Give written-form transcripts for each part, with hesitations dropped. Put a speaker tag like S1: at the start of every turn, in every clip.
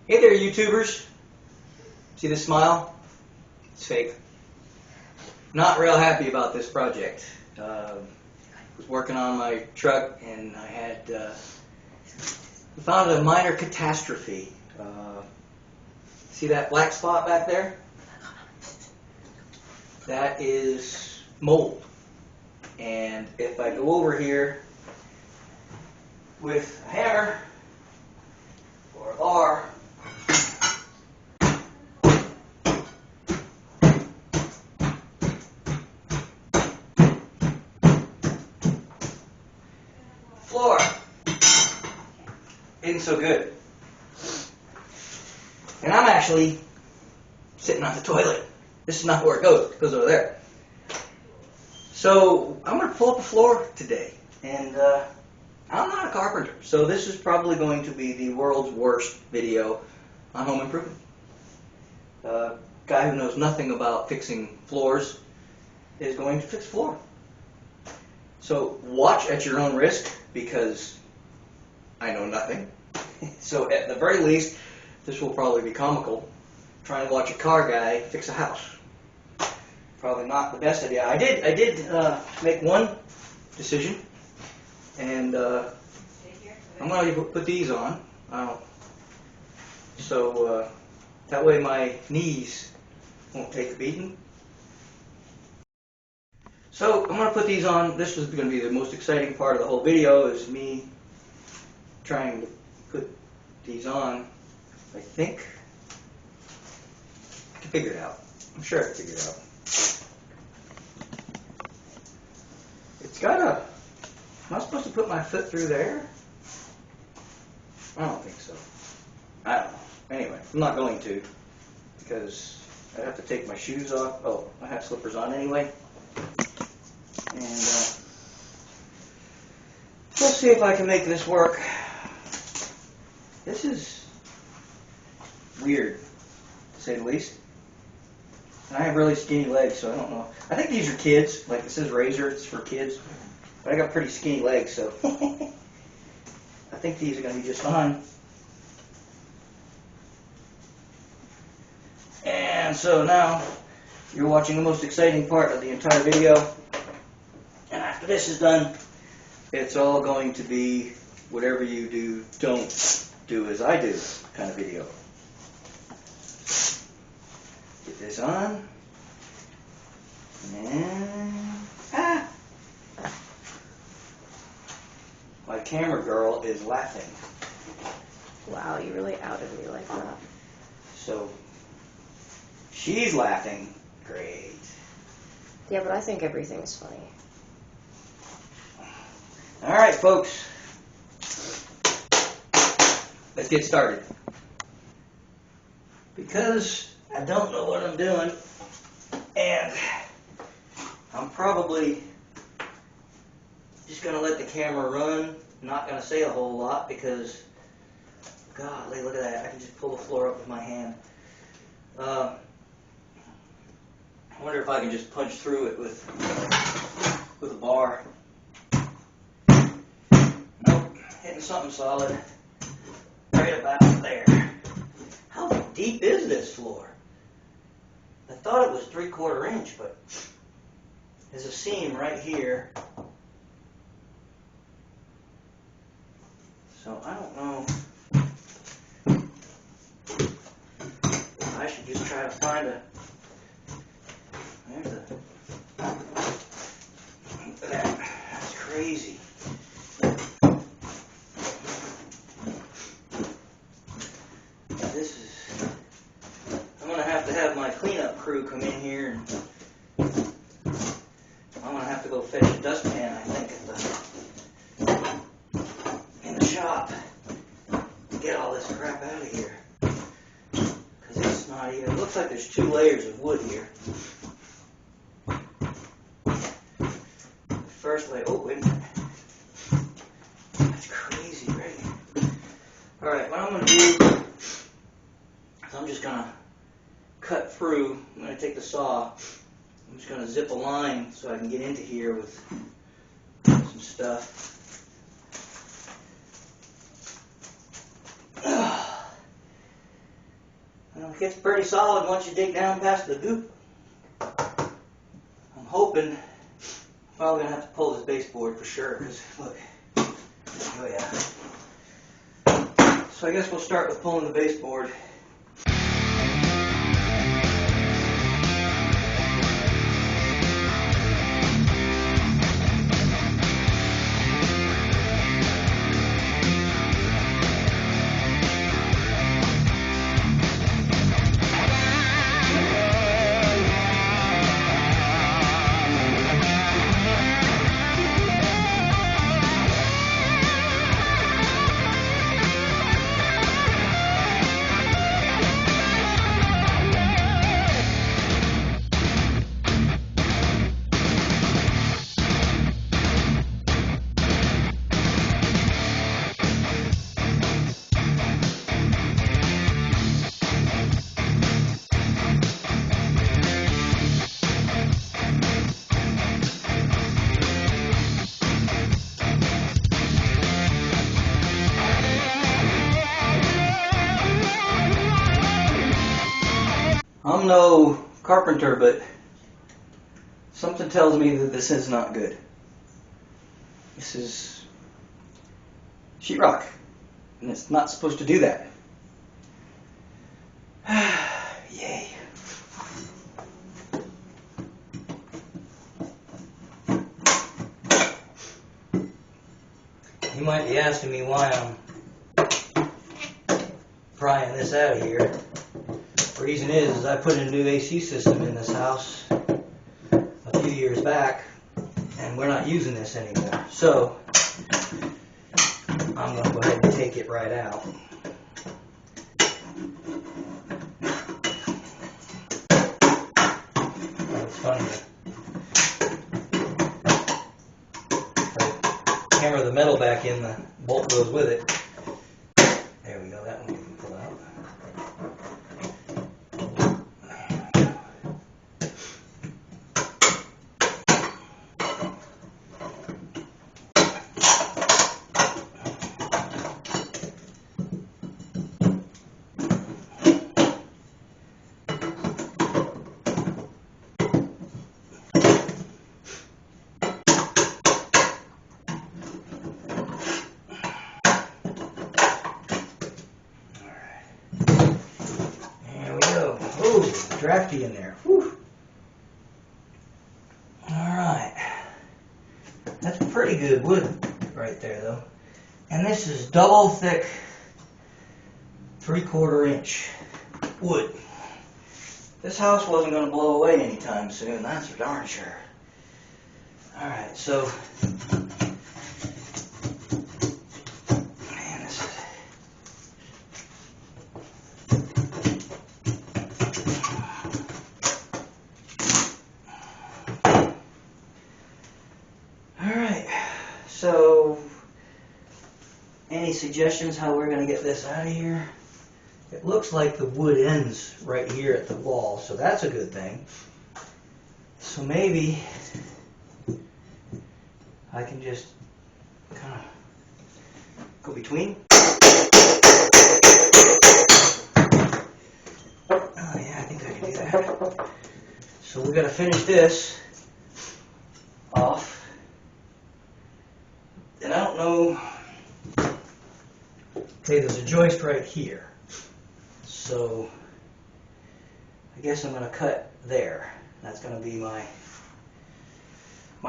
S1: Hey there, YouTubers. See this smile? It's fake. Not real happy about this project. Was working on my truck and I had found a minor catastrophe. See that black spot back there? That is mold. And if I go over here with a hammer or a bar, floor isn't so good. And I'm actually sitting on the toilet. This is not where it goes. It goes over there. So I'm going to pull up a floor today. And I'm not a carpenter, so this is probably going to be the world's worst video on home improvement. Guy who knows nothing about fixing floors is going to fix floor. So watch at your own risk, because I know nothing. So at the very least, this will probably be comical. Trying to watch a car guy fix a house. Probably not the best idea. I did make one decision, and I'm going to put these on. So that way my knees won't take a beating. So I'm going to put these on. This is going to be the most exciting part of the whole video, is me trying to put these on. I think I can figure it out. I'm sure I can figure it out. It's got a... Am I supposed to put my foot through there? I don't think so. I don't know. Anyway, I'm not going to, because I have to take my shoes off. Oh, I have slippers on anyway. And we'll see if I can make this work. This is weird, to say the least. And I have really skinny legs, so I don't know. I think these are kids. Like, it says razor, it's for kids. But I got pretty skinny legs, so I think these are going to be just fine. And so now you're watching the most exciting part of the entire video. And after this is done, it's all going to be whatever you do, don't do as I do kind of video. Get this on. And my camera girl is laughing.
S2: Wow, you really outed me like that.
S1: So she's laughing. Great.
S2: Yeah, but I think everything's funny.
S1: All right, folks. Let's get started. Because I don't know what I'm doing, and I'm probably just going to let the camera run. I'm not going to say a whole lot because, golly, look at that. I can just pull the floor up with my hand. I wonder if I can just punch through it with a bar. Nope, hitting something solid right about there. How deep is this floor? I thought it was 3/4 inch, but there's a seam right here. So I don't know if I should just try to find a... There's a... Look at that. That's crazy. This is... I'm going to have my cleanup crew come in here, and I'm going to have to go fetch a dustpan, I think, in the shop to get all this crap out of here. Because it's not even... It looks like there's 2 layers of wood here. First layer... Oh, wait a minute. That's crazy, right? Alright, what I'm going to do is I'm just going to cut through. I'm going to take the saw. I'm just going to zip a line so I can get into here with some stuff. It gets pretty solid once you dig down past the goop. I'm hoping probably gonna have to pull this baseboard for sure, because look, oh yeah. So I guess we'll start with pulling the baseboard. I'm no carpenter, but something tells me that this is not good. This is sheetrock, and it's not supposed to do that. Yay. You might be asking me why I'm prying this out of here. The reason is I put in a new AC system in this house a few years back, and we're not using this anymore. So I'm going to go ahead and take it right out. It's funny. If I hammer the metal back in, the bolt goes with it. There we go, that one we can pull out. Drafty in there. Whew. Alright. That's pretty good wood right there though. And this is double thick 3/4 inch wood. This house wasn't going to blow away anytime soon, that's for darn sure. Alright, so man, this is so, any suggestions how we're going to get this out of here? It looks like the wood ends right here at the wall, so that's a good thing. So maybe I can just kind of go between. Oh yeah, I think I can do that. So we're going to finish this off. And I don't know, okay, there's a joist right here, so I guess I'm going to cut there. That's going to be my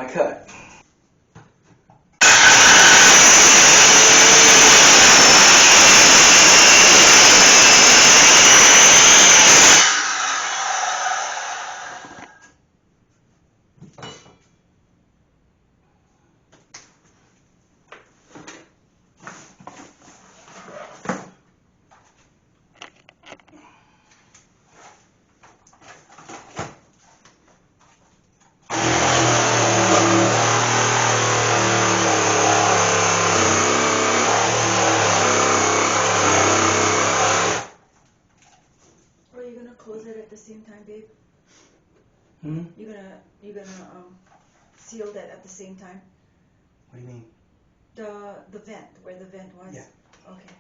S1: cut.
S2: Same time, babe?
S1: Hmm?
S2: You're gonna seal that at the same time?
S1: What do you mean?
S2: The vent, where the vent was?
S1: Yeah.
S2: Okay.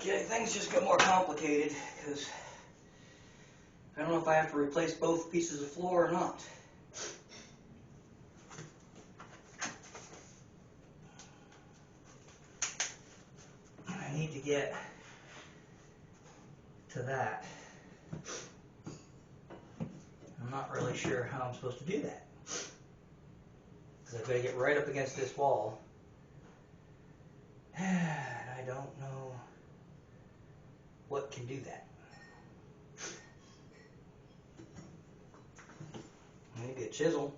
S1: Okay, things just get more complicated because I don't know if I have to replace both pieces of floor or not. I need to get to that. I'm not really sure how I'm supposed to do that. Because I've got to get right up against this wall. And I don't know what can do that. Maybe a chisel.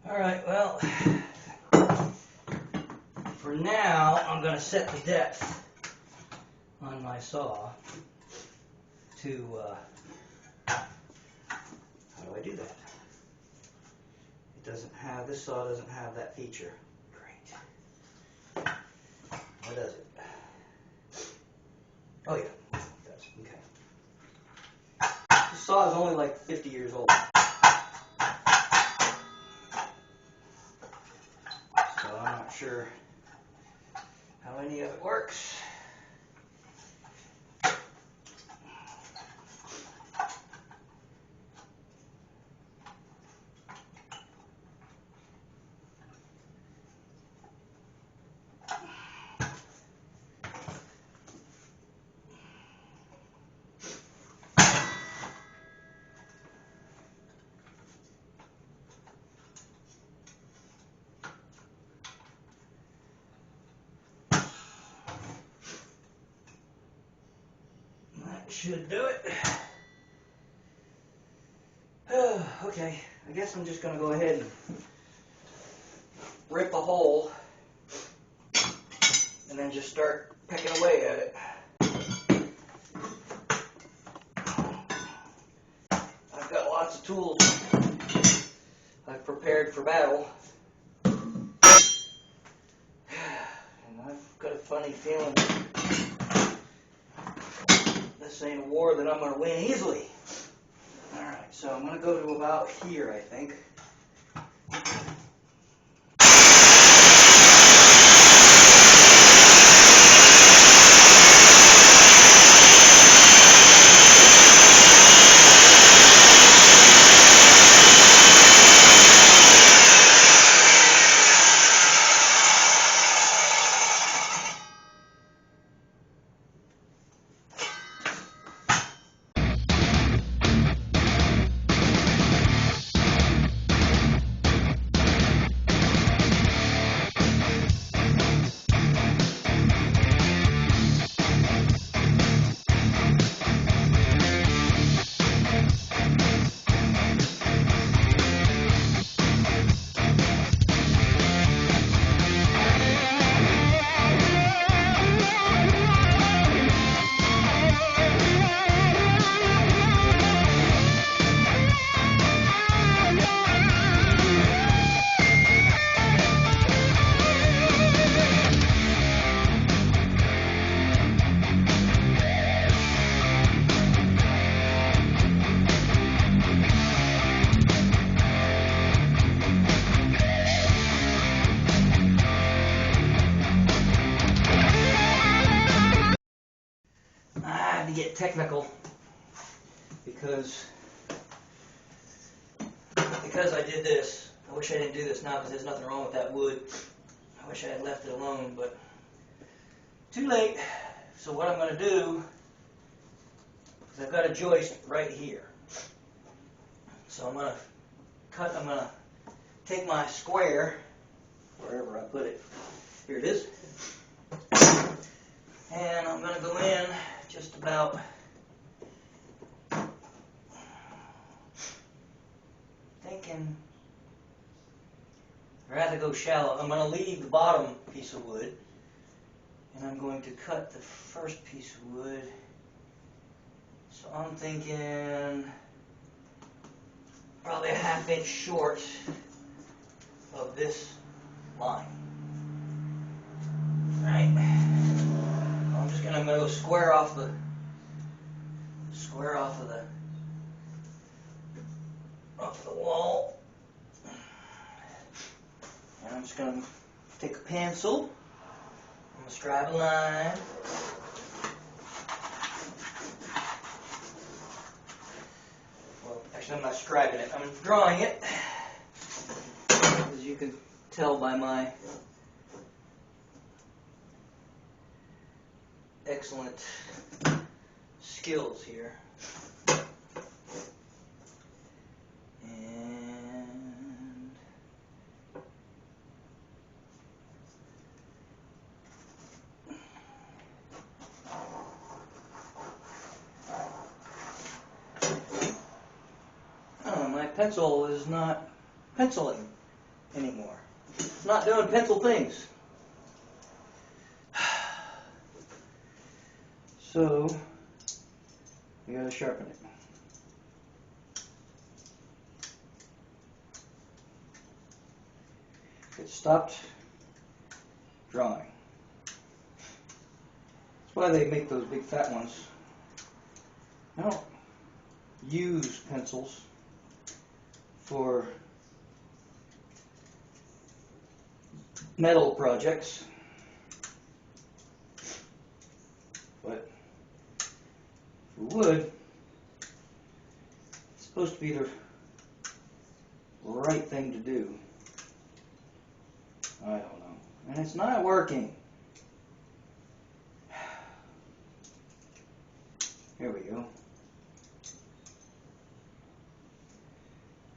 S1: Alright, well, for now, I'm going to set the depth on my saw to, how do I do that? It doesn't have, this saw doesn't have that feature. Great. What does it? Oh yeah, it does, okay. This saw is only like 50 years old. So I'm not sure how any of it works. Should do it. Okay, I guess I'm just going to go ahead and rip a hole and then just start pecking away at it. I've got lots of tools I've prepared for battle. And I've got a funny feeling this ain't a war that I'm going to win easily. Alright, so I'm going to go to about here, I think. Get technical because I did this. I wish I didn't do this now because there's nothing wrong with that wood. I wish I had left it alone, but too late. So what I'm going to do is I've got a joist right here. So I'm going to take my square, wherever I put it. Here it is. And I'm going to go in just about thinking I'd rather go shallow. I'm going to leave the bottom piece of wood And I'm going to cut the first piece of wood. So I'm thinking probably a 1/2 inch short of this line. Right. I'm gonna go square off of the wall. And I'm just gonna take a pencil. I'm gonna scribe a line. Well, actually I'm not scribing it, I'm drawing it. As you can tell by my excellent skills here. And oh, my pencil is not penciling anymore. It's not doing pencil things. So, we gotta sharpen it. It stopped drawing. That's why they make those big fat ones. I don't use pencils for metal projects, but for wood, it's supposed to be the right thing to do. I don't know. And it's not working. Here we go.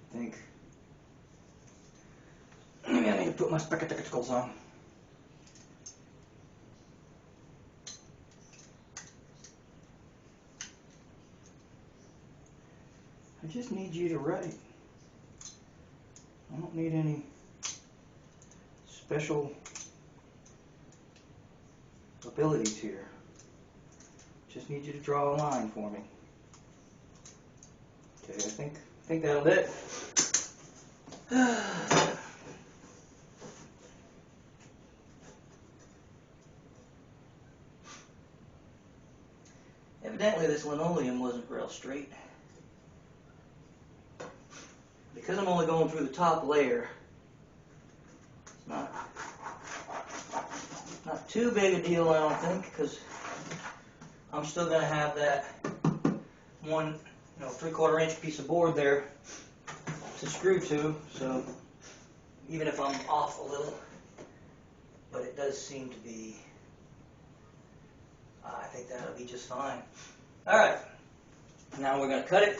S1: I think maybe I need to put my spectacles on. I just need you to write. I don't need any special abilities here. Just need you to draw a line for me. Okay, I think that'll do it. Evidently this linoleum wasn't real straight. Because I'm only going through the top layer, it's not too big a deal, I don't think, because I'm still going to have that 1 3/4 inch piece of board there to screw to, so even if I'm off a little, but it does seem to be, I think that'll be just fine. Alright, now we're going to cut it.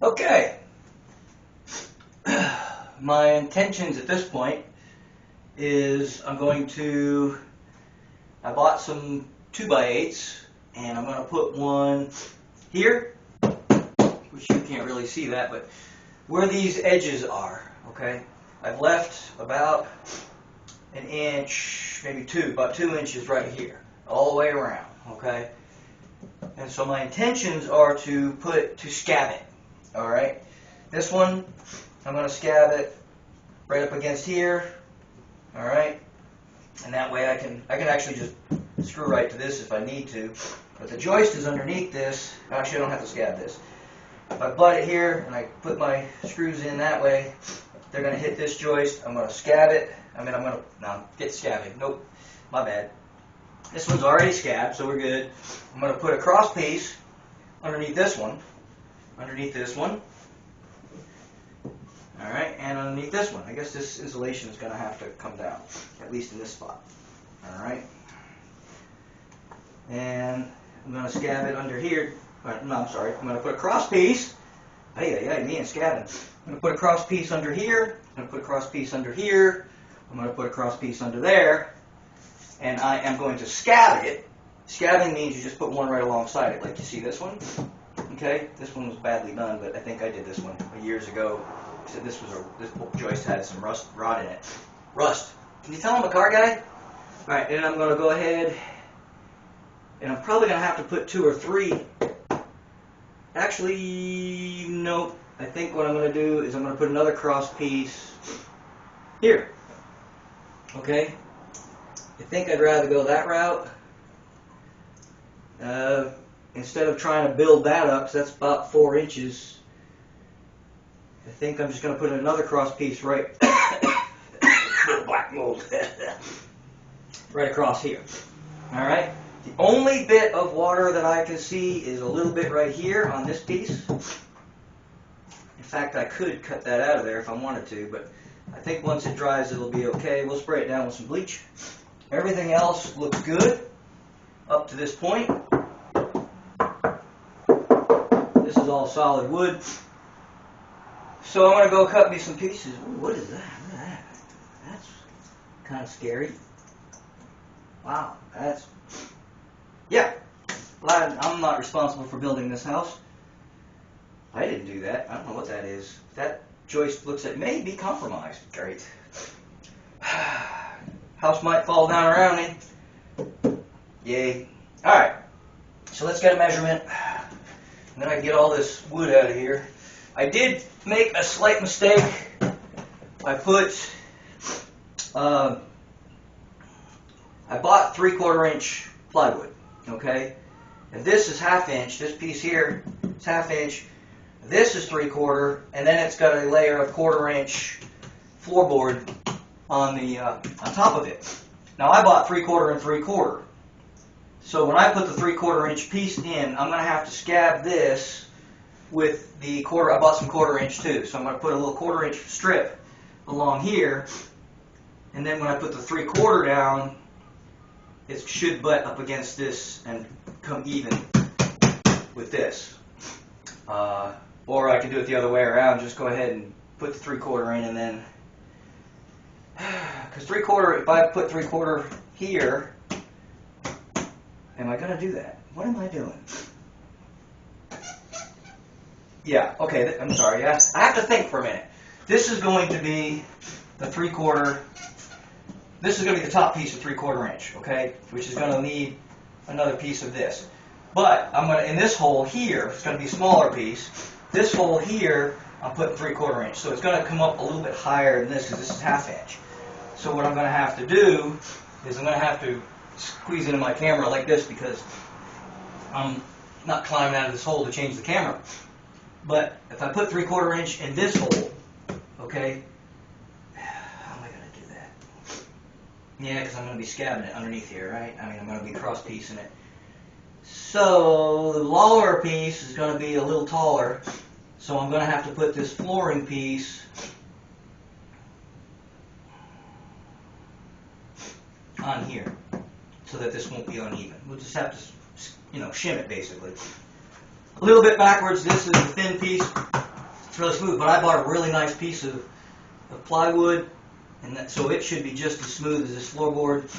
S1: Okay. My intentions at this point is I bought some 2x8s and I'm going to put one here, which you can't really see that, but where these edges are, okay? I've left about an inch, maybe about 2 inches right here, all the way around, okay? And so my intentions are to scab it, all right? This one, I'm going to scab it right up against here, all right? And that way I can actually just screw right to this if I need to. But the joist is underneath this. Actually, I don't have to scab this. If I butt it here and I put my screws in that way, they're going to hit this joist. I'm going to scab it. Get scabbing. Nope, my bad. This one's already scabbed, so we're good. I'm going to put a cross piece underneath this one, all right, and underneath this one. I guess this insulation is going to have to come down, at least in this spot, all right. And I'm going to scab it under here. No, I'm sorry. I'm going to put a cross piece. Me and scabbing. I'm going to put a cross piece under here. I'm going to put a cross piece under here. I'm going to put a cross piece under there. And I am going to scab it. Scabbing means you just put one right alongside it, like you see this one. Okay, this one was badly done, but I think I did this one years ago. So this joist had some rot in it. Rust. Can you tell I'm a car guy? All right, and I'm going to go ahead, and I'm probably going to have to put 2 or 3. Actually, nope. I think what I'm going to do is I'm going to put another cross piece here. Okay. I think I'd rather go that route instead of trying to build that up, because that's about 4 inches. I think I'm just going to put another cross piece right black mold right across here. All right. The only bit of water that I can see is a little bit right here on this piece. In fact, I could cut that out of there if I wanted to, but I think once it dries, it'll be okay. We'll spray it down with some bleach. Everything else looks good up to this point. This is all solid wood. So I'm going to go cut me some pieces. Ooh, what is that? Look at that. That's kind of scary. Wow, yeah. I'm not responsible for building this house. I didn't do that. I don't know what that is. That joist looks like it may be compromised. Great. House might fall down around me. Yay. Alright. So let's get a measurement. And then I can get all this wood out of here. I did make a slight mistake. I bought 3/4 inch plywood. Okay? And this is 1/2 inch. This piece here is 1/2 inch. This is 3/4, and then it's got a layer of 1/4 inch floorboard on top of it. Now I bought 3/4 and 3/4. So when I put the 3/4 inch piece in, I'm going to have to scab this with the 1/4. I bought some 1/4 inch too, so I'm going to put a little 1/4 inch strip along here, and then when I put the 3/4 down, it should butt up against this and come even with this. Or I could do it the other way around, just go ahead and put the 3/4 in, and then, because 3/4, if I put 3/4 here, am I going to do that? What am I doing? Yeah, okay, I'm sorry, I have to think for a minute. This is going to be the 3/4, this is going to be the top piece of 3/4 inch, okay, which is going to need another piece of this. But I'm going to, in this hole here, it's going to be a smaller piece. This hole here, I'm putting 3/4 inch. So it's going to come up a little bit higher than this, because this is 1/2 inch. So what I'm going to have to do is I'm going to have to squeeze into my camera like this, because I'm not climbing out of this hole to change the camera. But if I put 3/4 inch in this hole, okay, how am I going to do that? Yeah, because I'm going to be scabbing it underneath here, right? I mean, I'm going to be cross piecing it. So the lower piece is going to be a little taller, so I'm going to have to put this flooring piece on here so that this won't be uneven. We'll just have to, shim it basically. A little bit backwards, this is the thin piece, It's really smooth, but I bought a really nice piece of plywood, and so it should be just as smooth as this floorboard.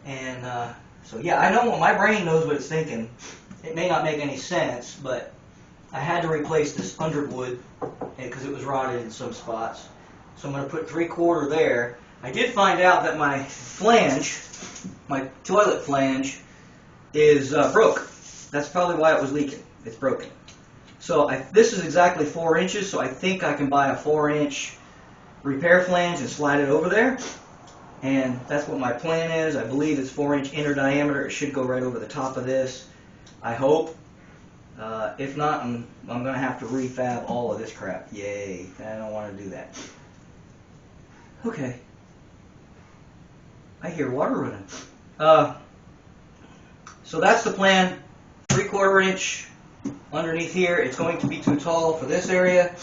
S1: And so yeah, I know my brain knows what it's thinking. It may not make any sense, but I had to replace this underwood because it was rotted in some spots. So I'm going to put 3/4 there. I did find out that my flange, my toilet flange, is broke. That's probably why it was leaking. It's broken. So this is exactly 4 inches, so I think I can buy a 4-inch repair flange and slide it over there. And that's what my plan is. I believe it's 4-inch inner diameter. It should go right over the top of this. I hope. If not, I'm going to have to refab all of this crap. Yay. I don't want to do that. Okay. I hear water running. So that's the plan. 3/4 inch underneath here. It's going to be too tall for this area.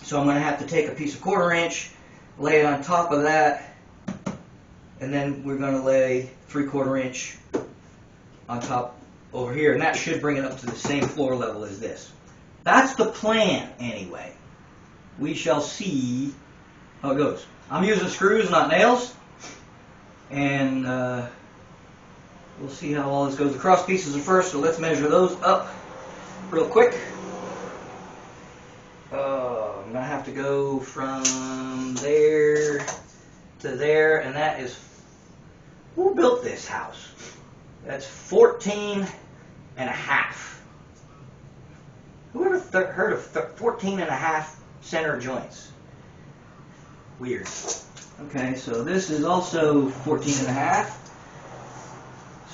S1: So I'm going to have to take a piece of 1/4 inch, lay it on top of that, and then we're going to lay 3/4 inch on top over here, and that should bring it up to the same floor level as this. That's the plan anyway. We shall see how it goes. I'm using screws, not nails, and we'll see how all this goes. The cross pieces are first, so let's measure those up real quick. I'm going to have to go from there to there, and that is, who built this house? That's 14.5. Who ever heard of 14.5 center joints? Weird. Okay, so this is also 14.5.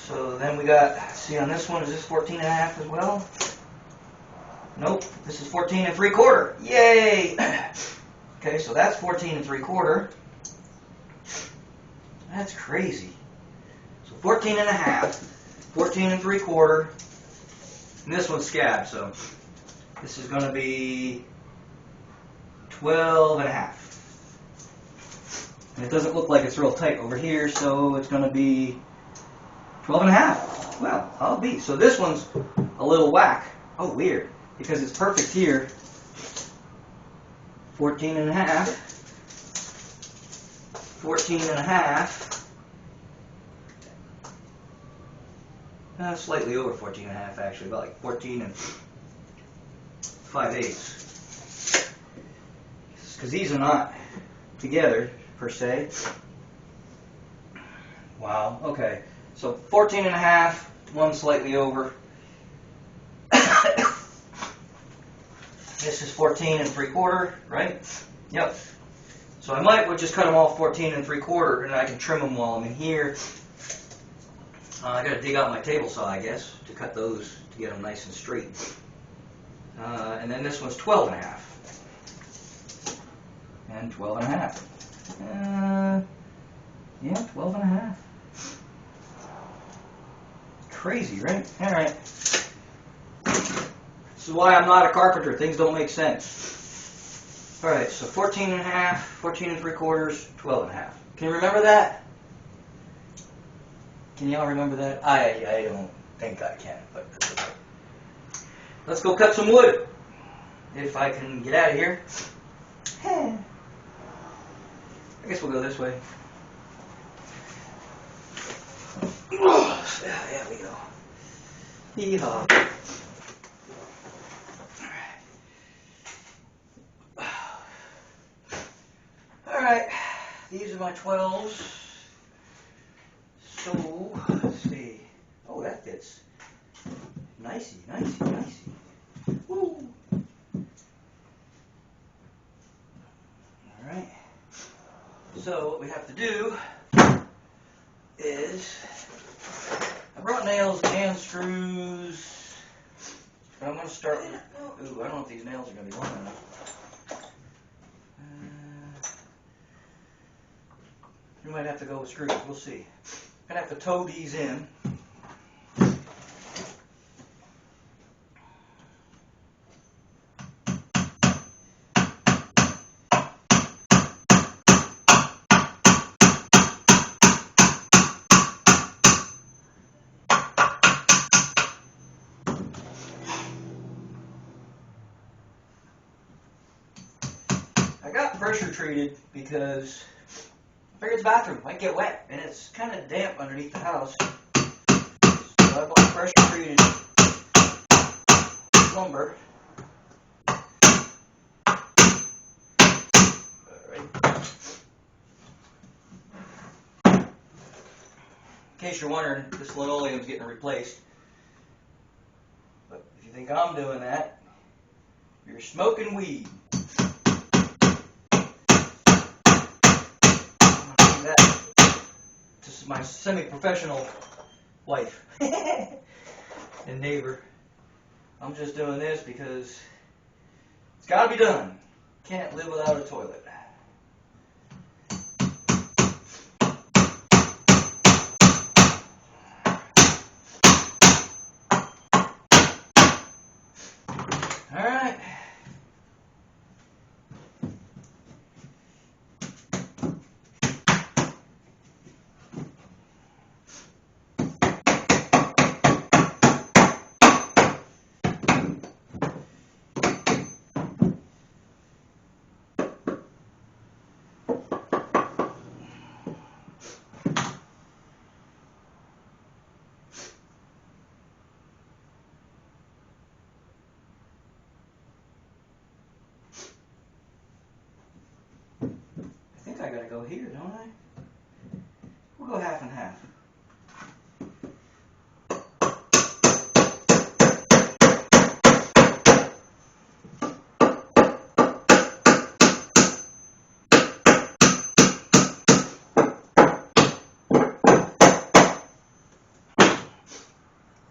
S1: So then we got, see on this one, is this 14.5 as well? Nope, this is 14 3/4. Yay! Okay, so that's 14 3/4. That's crazy. So 14.5, 14 3/4, and this one's scabbed, so this is going to be 12.5. And it doesn't look like it's real tight over here, so it's going to be 12.5. Well, I'll be. So this one's a little whack. Oh, weird. Because it's perfect here. 14.5. 14.5. Slightly over 14.5 actually, about like 14 5/8. Because these are not together per se. Wow. Okay. So 14.5. One slightly over. This is 14 3/4, right? Yep. So I might just cut them all 14 3/4, and I can trim them while I'm in here. I got to dig out my table saw, I guess, to cut those to get them nice and straight. And then this one's 12.5, and 12.5. Yeah, 12.5. Crazy, right? All right. This is why I'm not a carpenter. Things don't make sense. All right, so 14.5, 14 3/4, 12.5. Can you remember that? Can y'all remember that? I don't think I can, but that's okay. Let's go cut some wood. If I can get out of here. I guess we'll go this way. There we go. Yeehaw. Alright, these are my 12s. So, let's see. Oh, that fits. Nicey, nicey, nicey. Woo. Alright. So, what we have to do is, I brought nails and screws, but I'm going to start with, ooh, I don't know if these nails are going to be long enough. You might have to go with screws, we'll see. I'm going to have to toe these in. got pressure treated because I figured it's a bathroom. Might get wet, and it's kind of damp underneath the house. So I bought pressure treated lumber. In case you're wondering, this linoleum's getting replaced. But if you think I'm doing that, you're smoking weed. That to my semi-professional wife and neighbor. I'm just doing this because it's got to be done. Can't live without a toilet. All right. I gotta go here, don't I? We'll go half and half.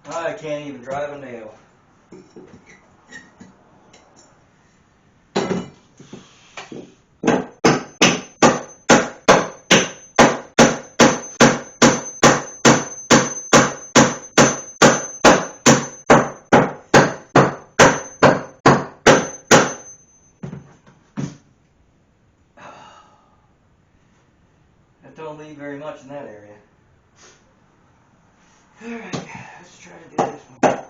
S1: I can't even drive a nail. Don't leave very much in that area. Alright, let's try to do this one.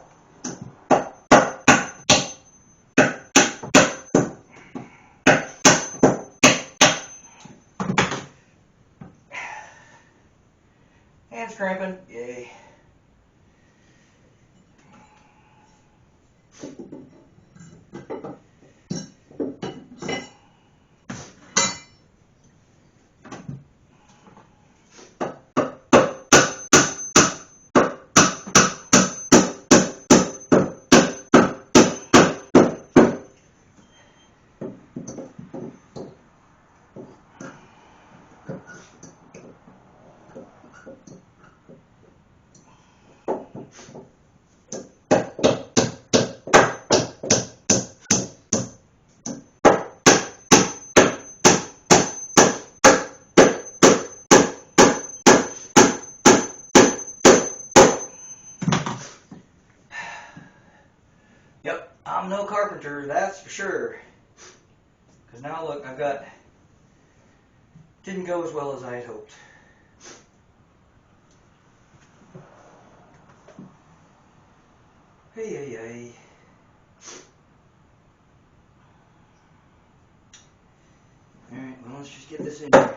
S1: Hands cramping, yay. Yep, I'm no carpenter, that's for sure. Because now look, I've got, didn't go as well as I had hoped. Hey, hey, hey. Alright, well, let's just get this in here.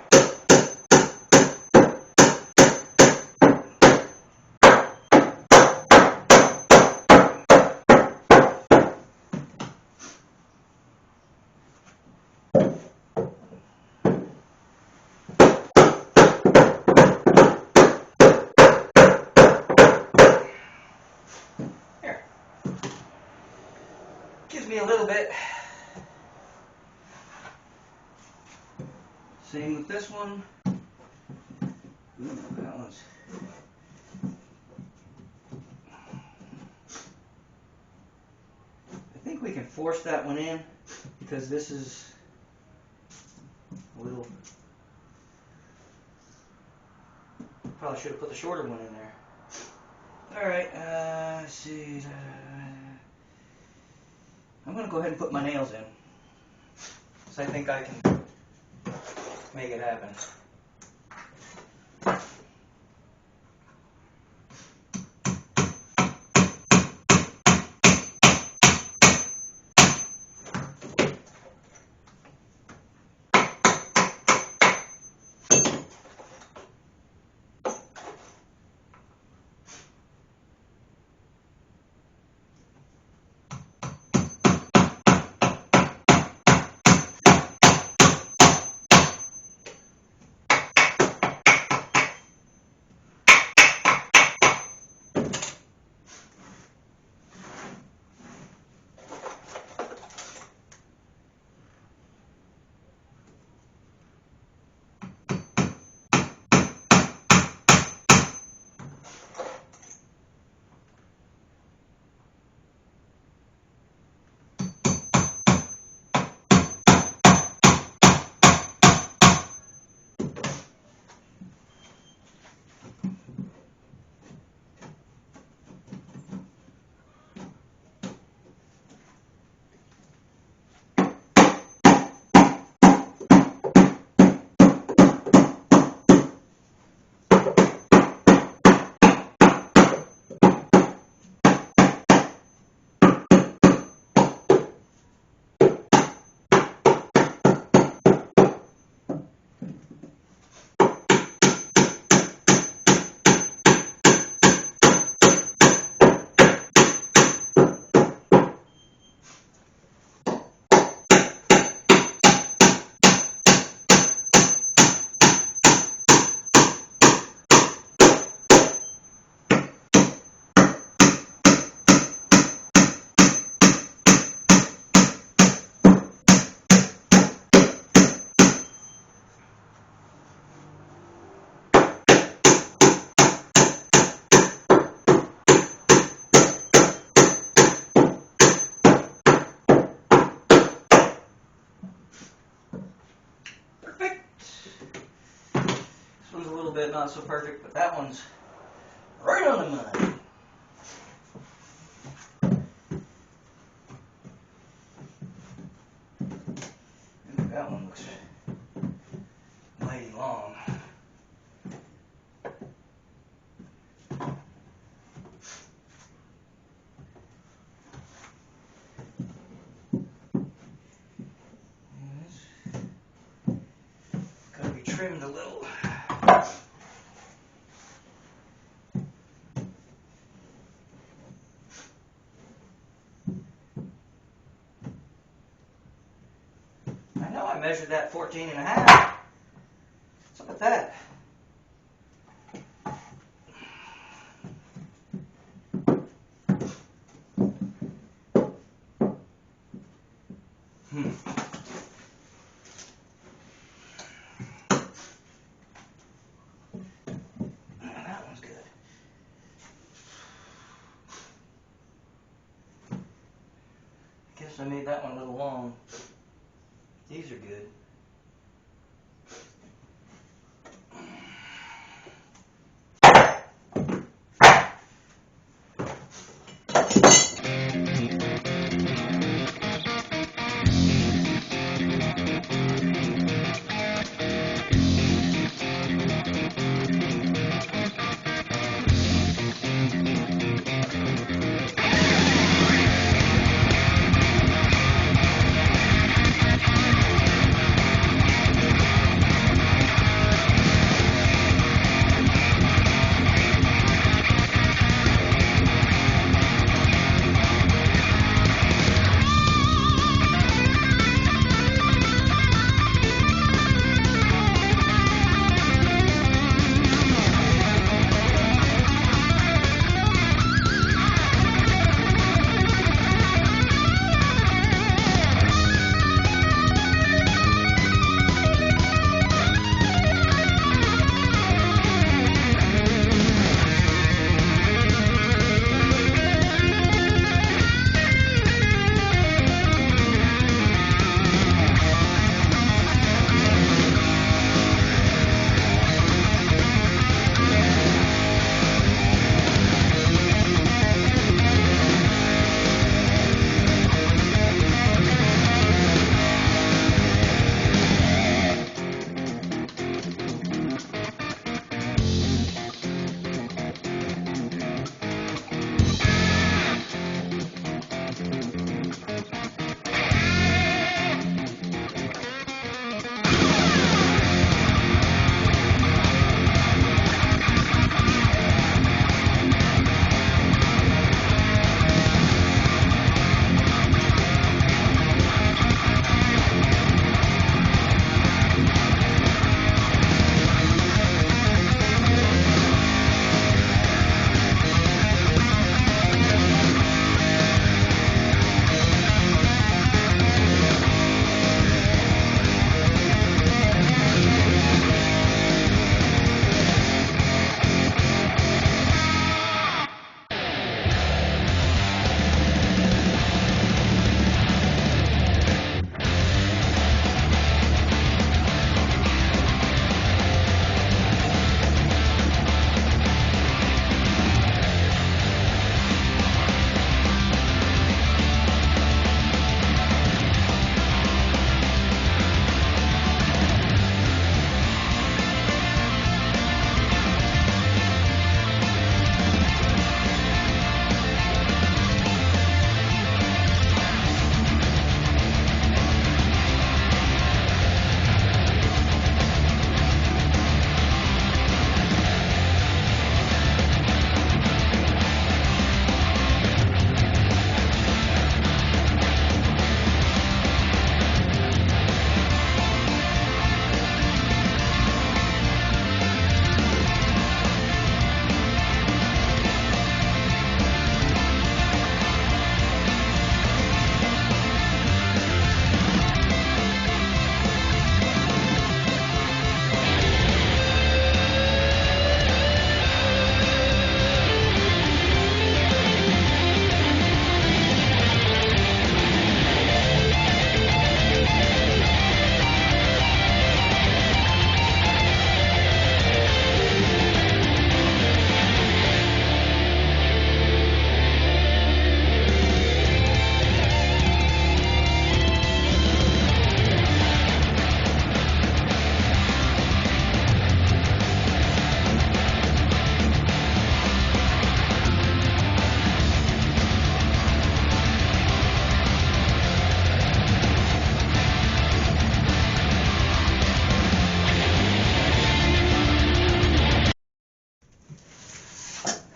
S1: Gives me a little bit. Same with this one. Ooh, that one's. I think we can force that one in because this is a little. Probably should have put the shorter one in there. All right, let's see. I'm going to go ahead and put my nails in, because I think I can make it happen. was a little bit not so perfect, but that one's right on the money. Ooh, that one looks mighty long. Gotta be trimmed a little. I know I measured that 14 and a half. What's up with that? That one's good. I guess I made that one a little long. These are good.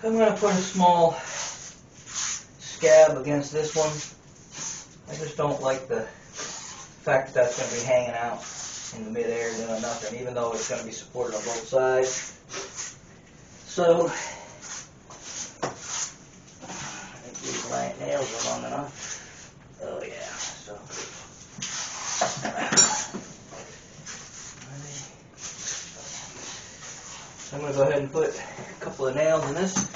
S1: I'm going to put a small scab against this one. I just don't like the fact that that's going to be hanging out in the midair doing nothing, even though it's going to be supported on both sides. So, I think these nails are long enough. Oh yeah, so. I'm going to go ahead and put a couple of nails in this.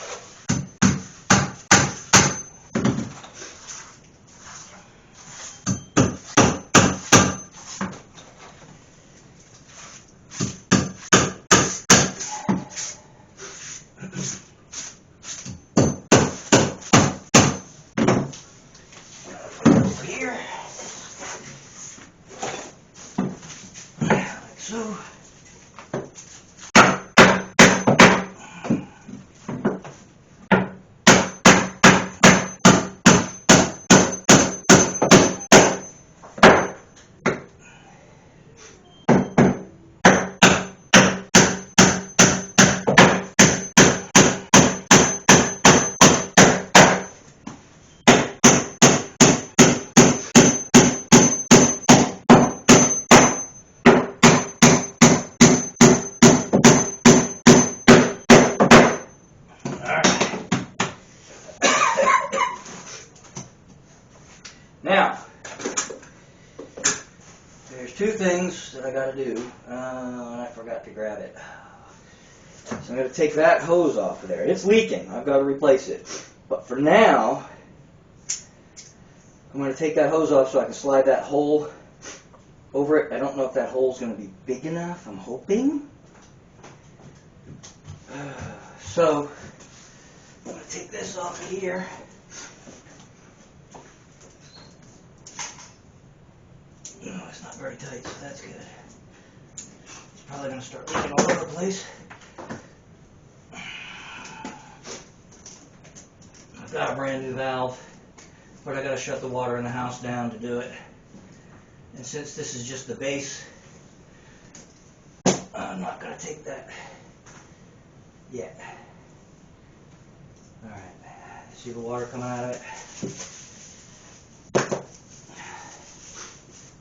S1: Over here, like so. Now, there's two things that I got to do, and I forgot to grab it. So I'm going to take that hose off of there. It's leaking. I've got to replace it. But for now, I'm going to take that hose off so I can slide that hole over it. I don't know if that hole's going to be big enough. I'm hoping. So, I'm going to take this off of here. No, it's not very tight, so that's good. It's probably going to start leaking all over the place. I've got a brand new valve, but I got to shut the water in the house down to do it. And since this is just the base, I'm not going to take that yet. Alright, see the water coming out of it?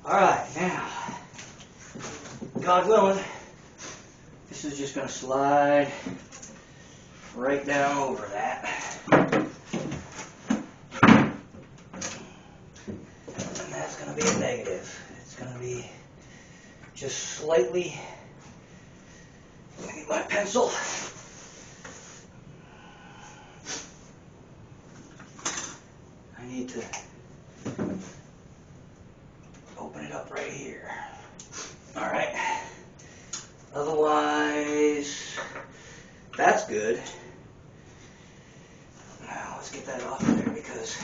S1: Alright, now, God willing, this is just going to slide right down over that. And that's going to be a negative. It's going to be just slightly, let me get my pencil. I need to open it up right here. Alright. Otherwise, that's good. Now, let's get that off of there because,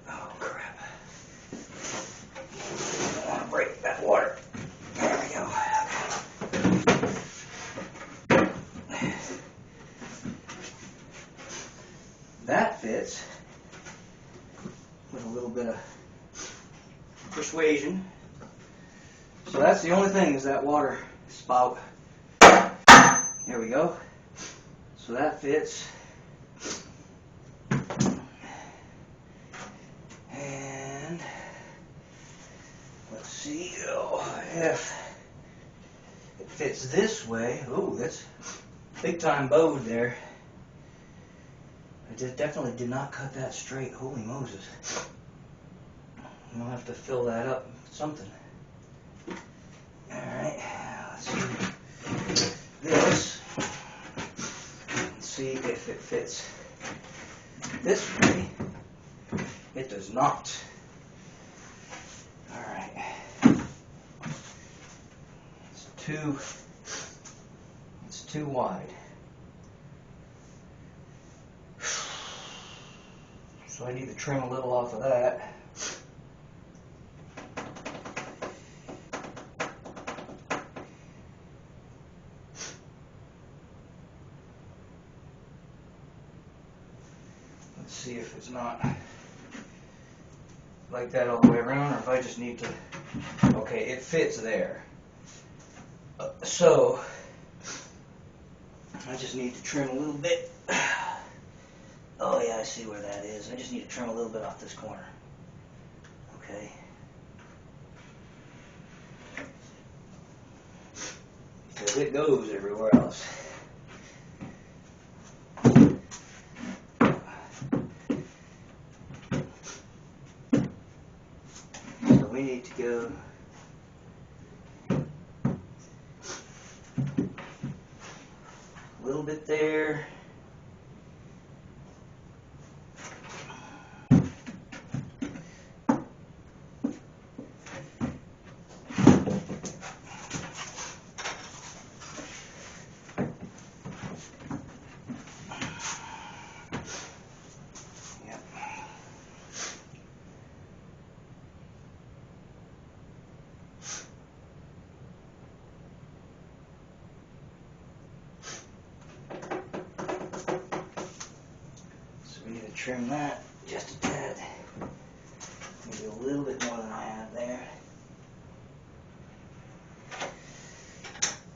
S1: oh crap. I don't want to break that water. There we go. That fits with a little bit of persuasion. So that's the only thing is that water spout. There we go. So that fits. And let's see if it fits this way. Oh, that's big time bowed there. I definitely did not cut that straight. Holy Moses. We'll have to fill that up with something. Alright, let's do this. Let's see if it fits this way. It does not. Alright. It's too wide. So I need to trim a little off of that. Let's see if it's not like that all the way around, or if I just need to, okay, it fits there. So, I just need to trim a little bit. Oh yeah, I see where that is. I just need to trim a little bit off this corner. Okay. Because it goes everywhere else. So we need to go a little bit there. Trim that just a tad, maybe a little bit more than I have there.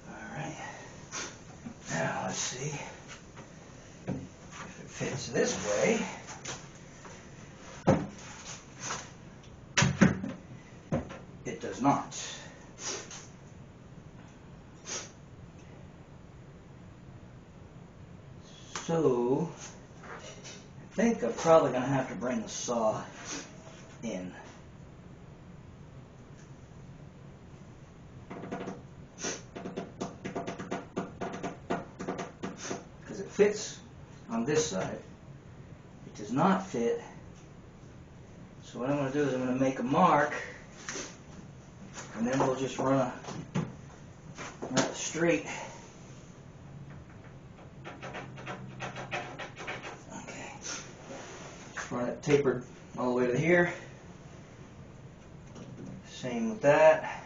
S1: Alright, now let's see if it fits this way. It does not. So I think I'm probably going to have to bring the saw in. Because it fits on this side. It does not fit. So what I'm going to do is I'm going to make a mark, and then we'll just run it straight. Run it tapered all the way to here. Same with that.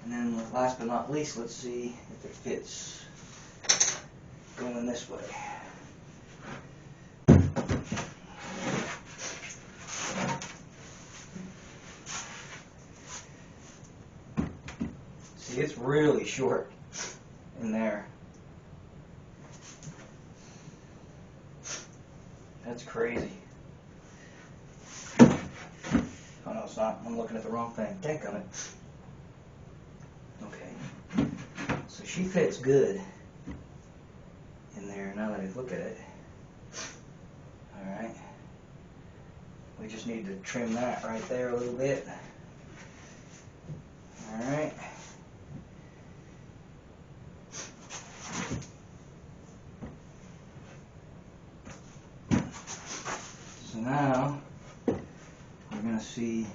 S1: And then last but not least, let's see if it fits going this way. See, it's really short in there. That's crazy. Oh no, it's not. I'm looking at the wrong thing. Dadgummit. Okay. So she fits good in there now that I look at it. Alright. We just need to trim that right there a little bit. Alright. So now we're going to see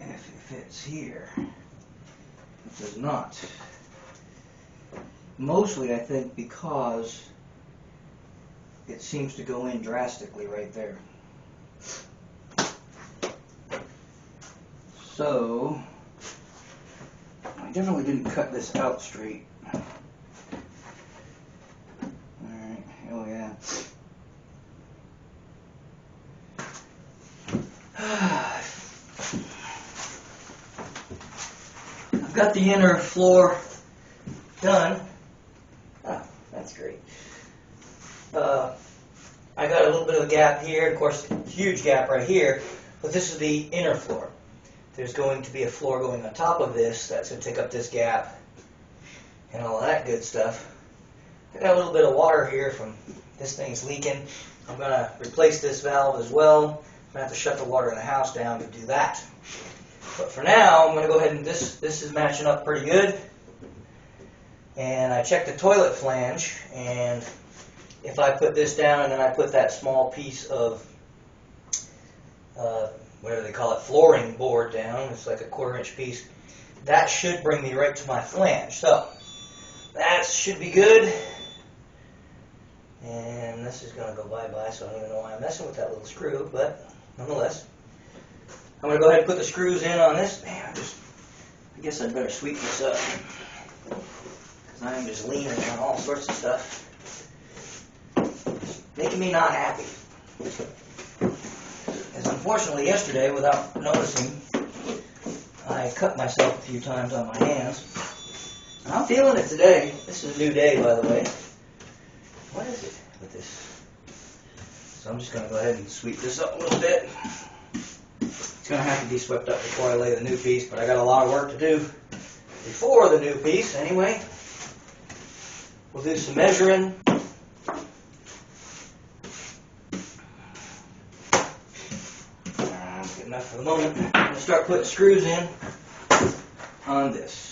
S1: if it fits here. It does not. Mostly I think because it seems to go in drastically right there. So I definitely didn't cut this out straight. Alright, oh yeah. I've got the inner floor done. Oh, that's great. I got a little bit of a gap here, of course, huge gap right here, but this is the inner floor. There's going to be a floor going on top of this that's going to take up this gap and all of that good stuff. I got a little bit of water here from this thing's leaking. I'm going to replace this valve as well. I'm going to have to shut the water in the house down to do that. But for now, I'm going to go ahead and this is matching up pretty good. And I checked the toilet flange, and if I put this down and then I put that small piece of, whatever they call it, flooring board down, it's like a 1/4 inch piece, that should bring me right to my flange. So, that should be good. And this is going to go bye-bye, so I don't even know why I'm messing with that little screw, but nonetheless. I'm going to go ahead and put the screws in on this. Man, I guess I'd better sweep this up, because I am just leaning on all sorts of stuff. Making me not happy. As unfortunately yesterday, without noticing, I cut myself a few times on my hands. I'm feeling it today. This is a new day, by the way. What is it with this? So I'm just going to go ahead and sweep this up a little bit. It's going to have to be swept up before I lay the new piece, but I got a lot of work to do before the new piece anyway. We'll do some measuring. Good enough for the moment. I'm going to start putting screws in on this.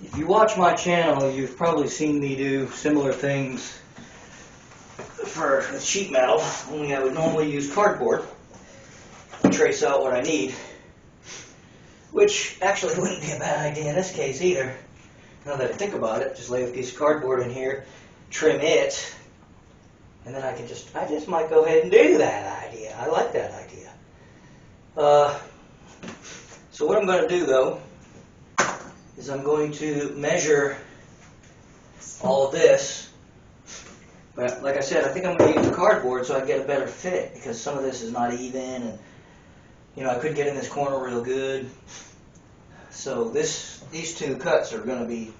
S1: If you watch my channel, you've probably seen me do similar things for sheet metal, only I would normally use cardboard to trace out what I need, which actually wouldn't be a bad idea in this case either. Now that I think about it, just lay a piece of cardboard in here, trim it, and then I just might go ahead and do that idea. I like that idea. So what I'm going to do though, is I'm going to measure all of this. But like I said, I think I'm going to use the cardboard so I get a better fit, because some of this is not even, and I couldn't get in this corner real good. So these two cuts are going to be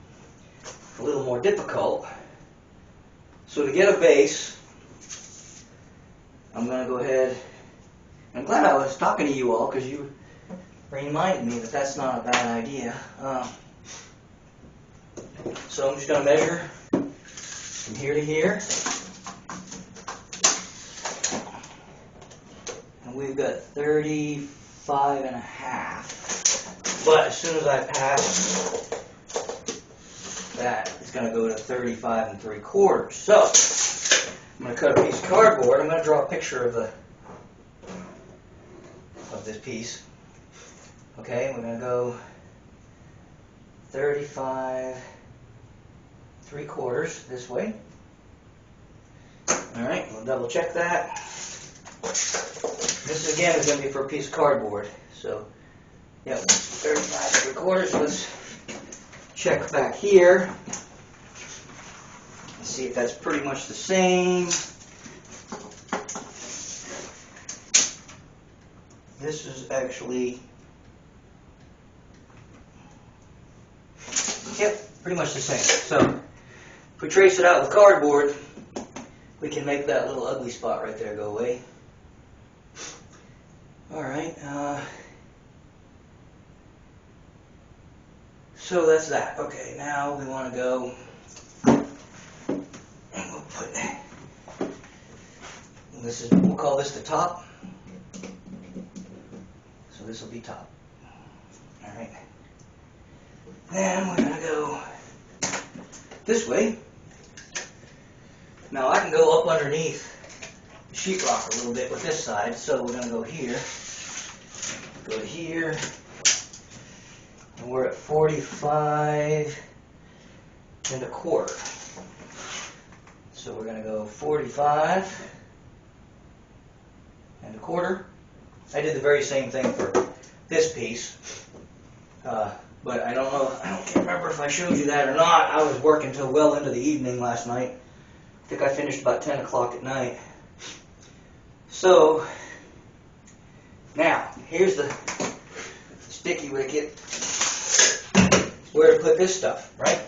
S1: a little more difficult. So to get a base, I'm going to go ahead. I'm glad I was talking to you all, because you reminded me that that's not a bad idea. So I'm just going to measure from here to here. And we've got 35 and a half. But as soon as I pass that, it's going to go to 35 and 3/4. So I'm going to cut a piece of cardboard. I'm going to draw a picture of this piece. Okay, we're going to go 35 3/4 this way. Alright, we'll double check that. This again is going to be for a piece of cardboard. So, yeah, 35 3/4. Let's check back here. Let's see if that's pretty much the same. This is actually, yep, pretty much the same. So, if we trace it out with cardboard, we can make that little ugly spot right there go away. Alright, so that's that. Okay, now we want to go, and we'll put, we'll call this the top. So this will be top. Alright. Then we're going to go this way. Now I can go up underneath the sheetrock a little bit with this side, so we're going to go here, go to here, and we're at 45 1/4. So we're going to go 45 1/4. I did the very same thing for this piece. But I don't know, I can't remember if I showed you that or not. I was working till well into the evening last night. I think I finished about 10 o'clock at night. So, now, here's the sticky wicket. Where to put this stuff, right?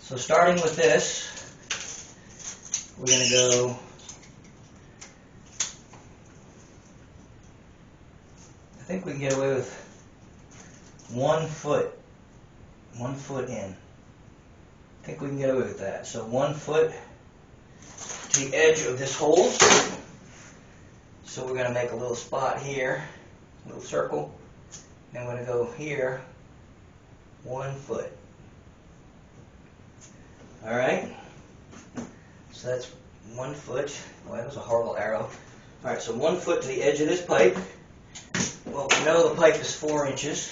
S1: So starting with this, we're going to go, I think we can get away with 1 foot in. I think we can get away with that. So 1 foot to the edge of this hole. So we're going to make a little spot here, a little circle, and we're going to go here 1 foot. Alright, so that's 1 foot. Oh, that was a horrible arrow. Alright, so 1 foot to the edge of this pipe. Well, we know the pipe is 4 inches.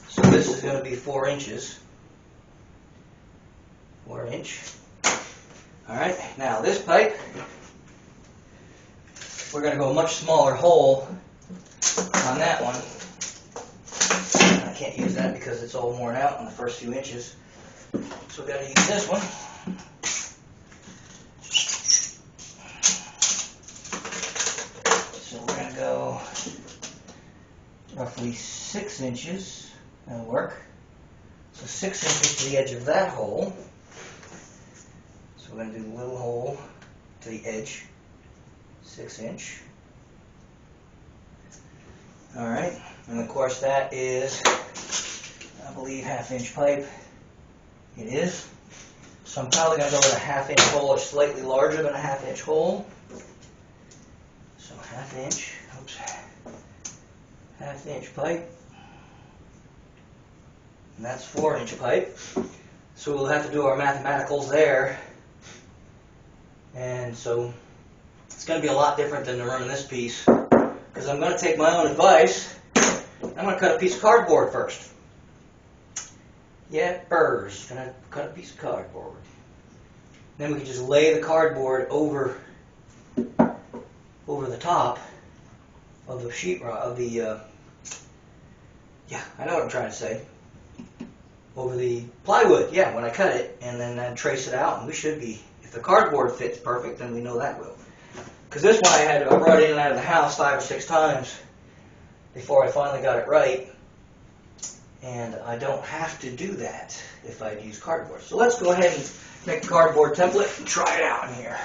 S1: So this is going to be 4 inches. 4 inch. Alright, now this pipe, we're going to go a much smaller hole on that one. I can't use that because it's all worn out in the first few inches. So we've got to use this one. So we're going to go roughly 6 inches. That'll work. So 6 inches to the edge of that hole. So we're going to do the little hole to the edge. 6 inch. Alright, and of course that is, I believe, 1/2 inch pipe. It is. So I'm probably going to go with a 1/2 inch hole or slightly larger than a 1/2 inch hole. So 1/2 inch, oops, 1/2 inch pipe. And that's 4 inch pipe. So we'll have to do our mathematicals there. And so it's going to be a lot different than running this piece, because I'm going to take my own advice. I'm going to cut a piece of cardboard first. Yeah, burrs. Going to cut a piece of cardboard. Then we can just lay the cardboard over the top of the sheetrock, of the, yeah, I know what I'm trying to say. Over the plywood, yeah, when I cut it, and then I trace it out, and we should be, if the cardboard fits perfect, then we know that will. Because this one I brought it in and out of the house 5 or 6 times before I finally got it right. And I don't have to do that if I use cardboard. So let's go ahead and make a cardboard template and try it out in here.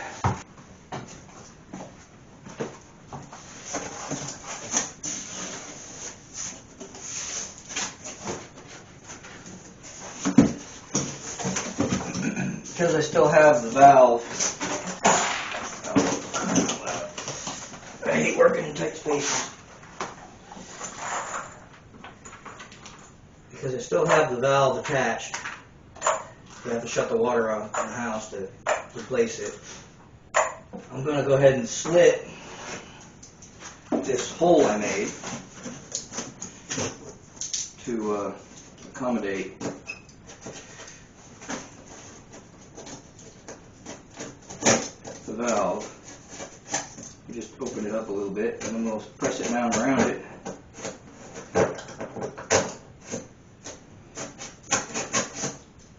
S1: Because I still have the valve. I hate working in tight spaces. Because I still have the valve attached. You have to shut the water off in the house to replace it. I'm going to go ahead and slit this hole I made to accommodate the valve. You just open it up a little bit, and then we'll press it down around it.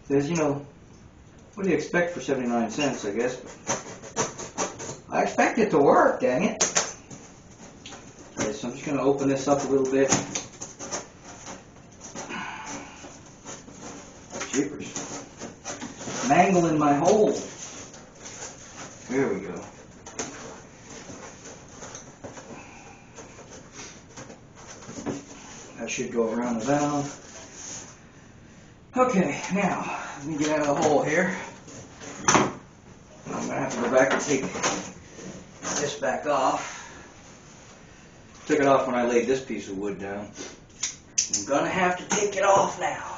S1: Says, you know, what do you expect for 79 cents, I guess? But I expect it to work, dang it. Okay, so I'm just going to open this up a little bit. Jeepers. Mangling my hole. There we go. That should go around the valve. Okay, now, let me get out of the hole here. I'm going to have to go back and take this back off. Took it off when I laid this piece of wood down. I'm going to have to take it off now.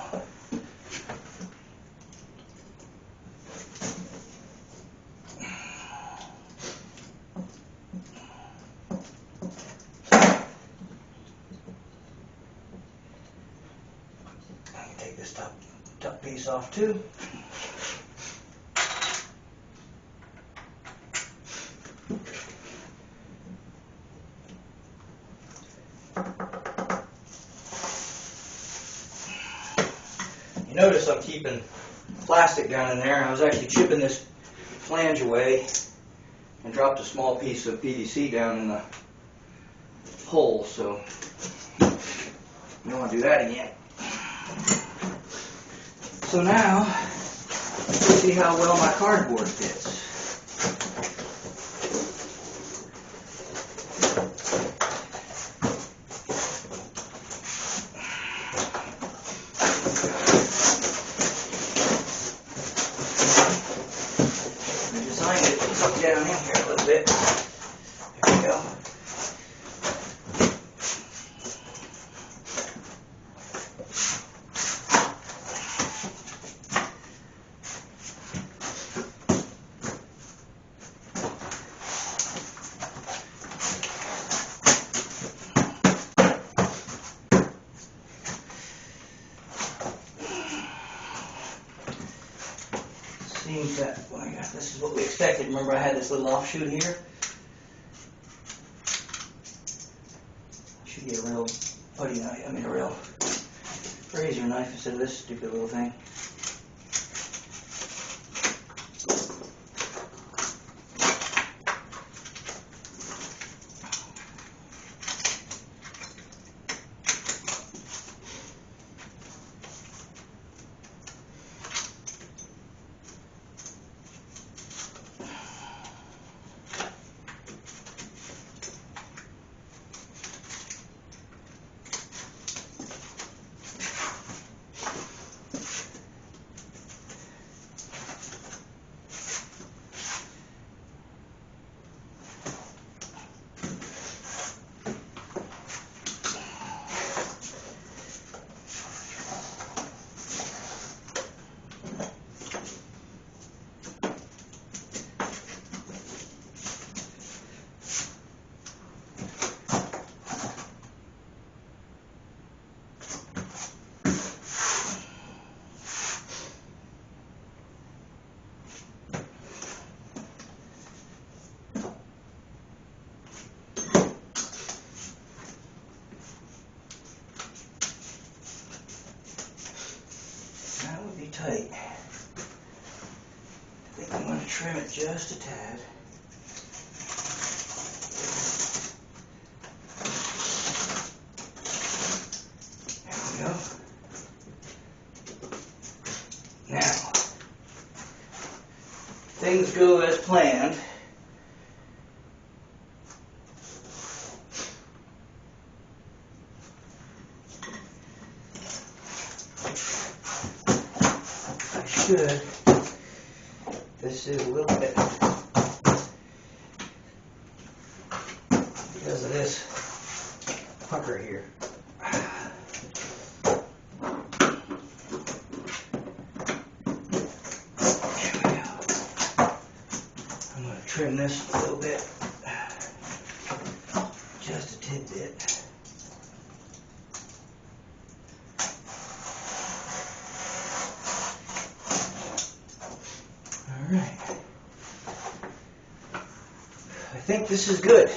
S1: This top piece off too. plastic down in there. I was actually chipping this flange away and dropped a small piece of PVC down in the hole, so you don't want to do that again. So now, let's see how well my cardboard fits. I designed it to tuck down in here a little bit. There we go. Seems that, well, yeah, this is what we expected. Remember I had this little offshoot here? Should get a real putty knife, a real razor knife instead of this stupid little thing. That would be tight. I think I'm going to trim it just a tad. There we go. Now, things go as planned. Good. This is a little bit because of this pucker here. There we go. I'm going to trim this a little bit, just a tidbit. Alright. I think this is good.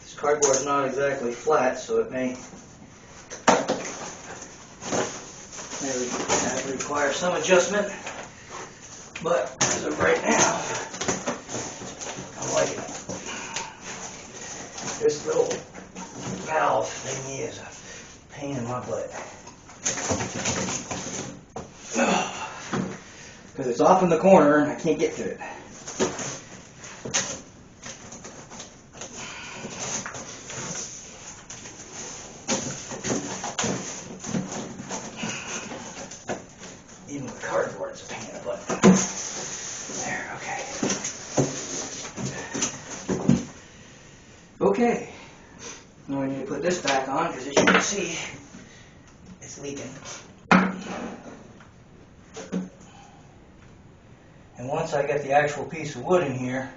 S1: This cardboard is not exactly flat, so it may require some adjustment, but as of right now, I'm liking it. This little valve thingy is a pain in my butt. Because it's off in the corner and I can't get to it. Even with cardboard, it's a pain in the butt. There, okay. Okay. Now we need to put this back on because as you can see, it's leaking. And once I get the actual piece of wood in here,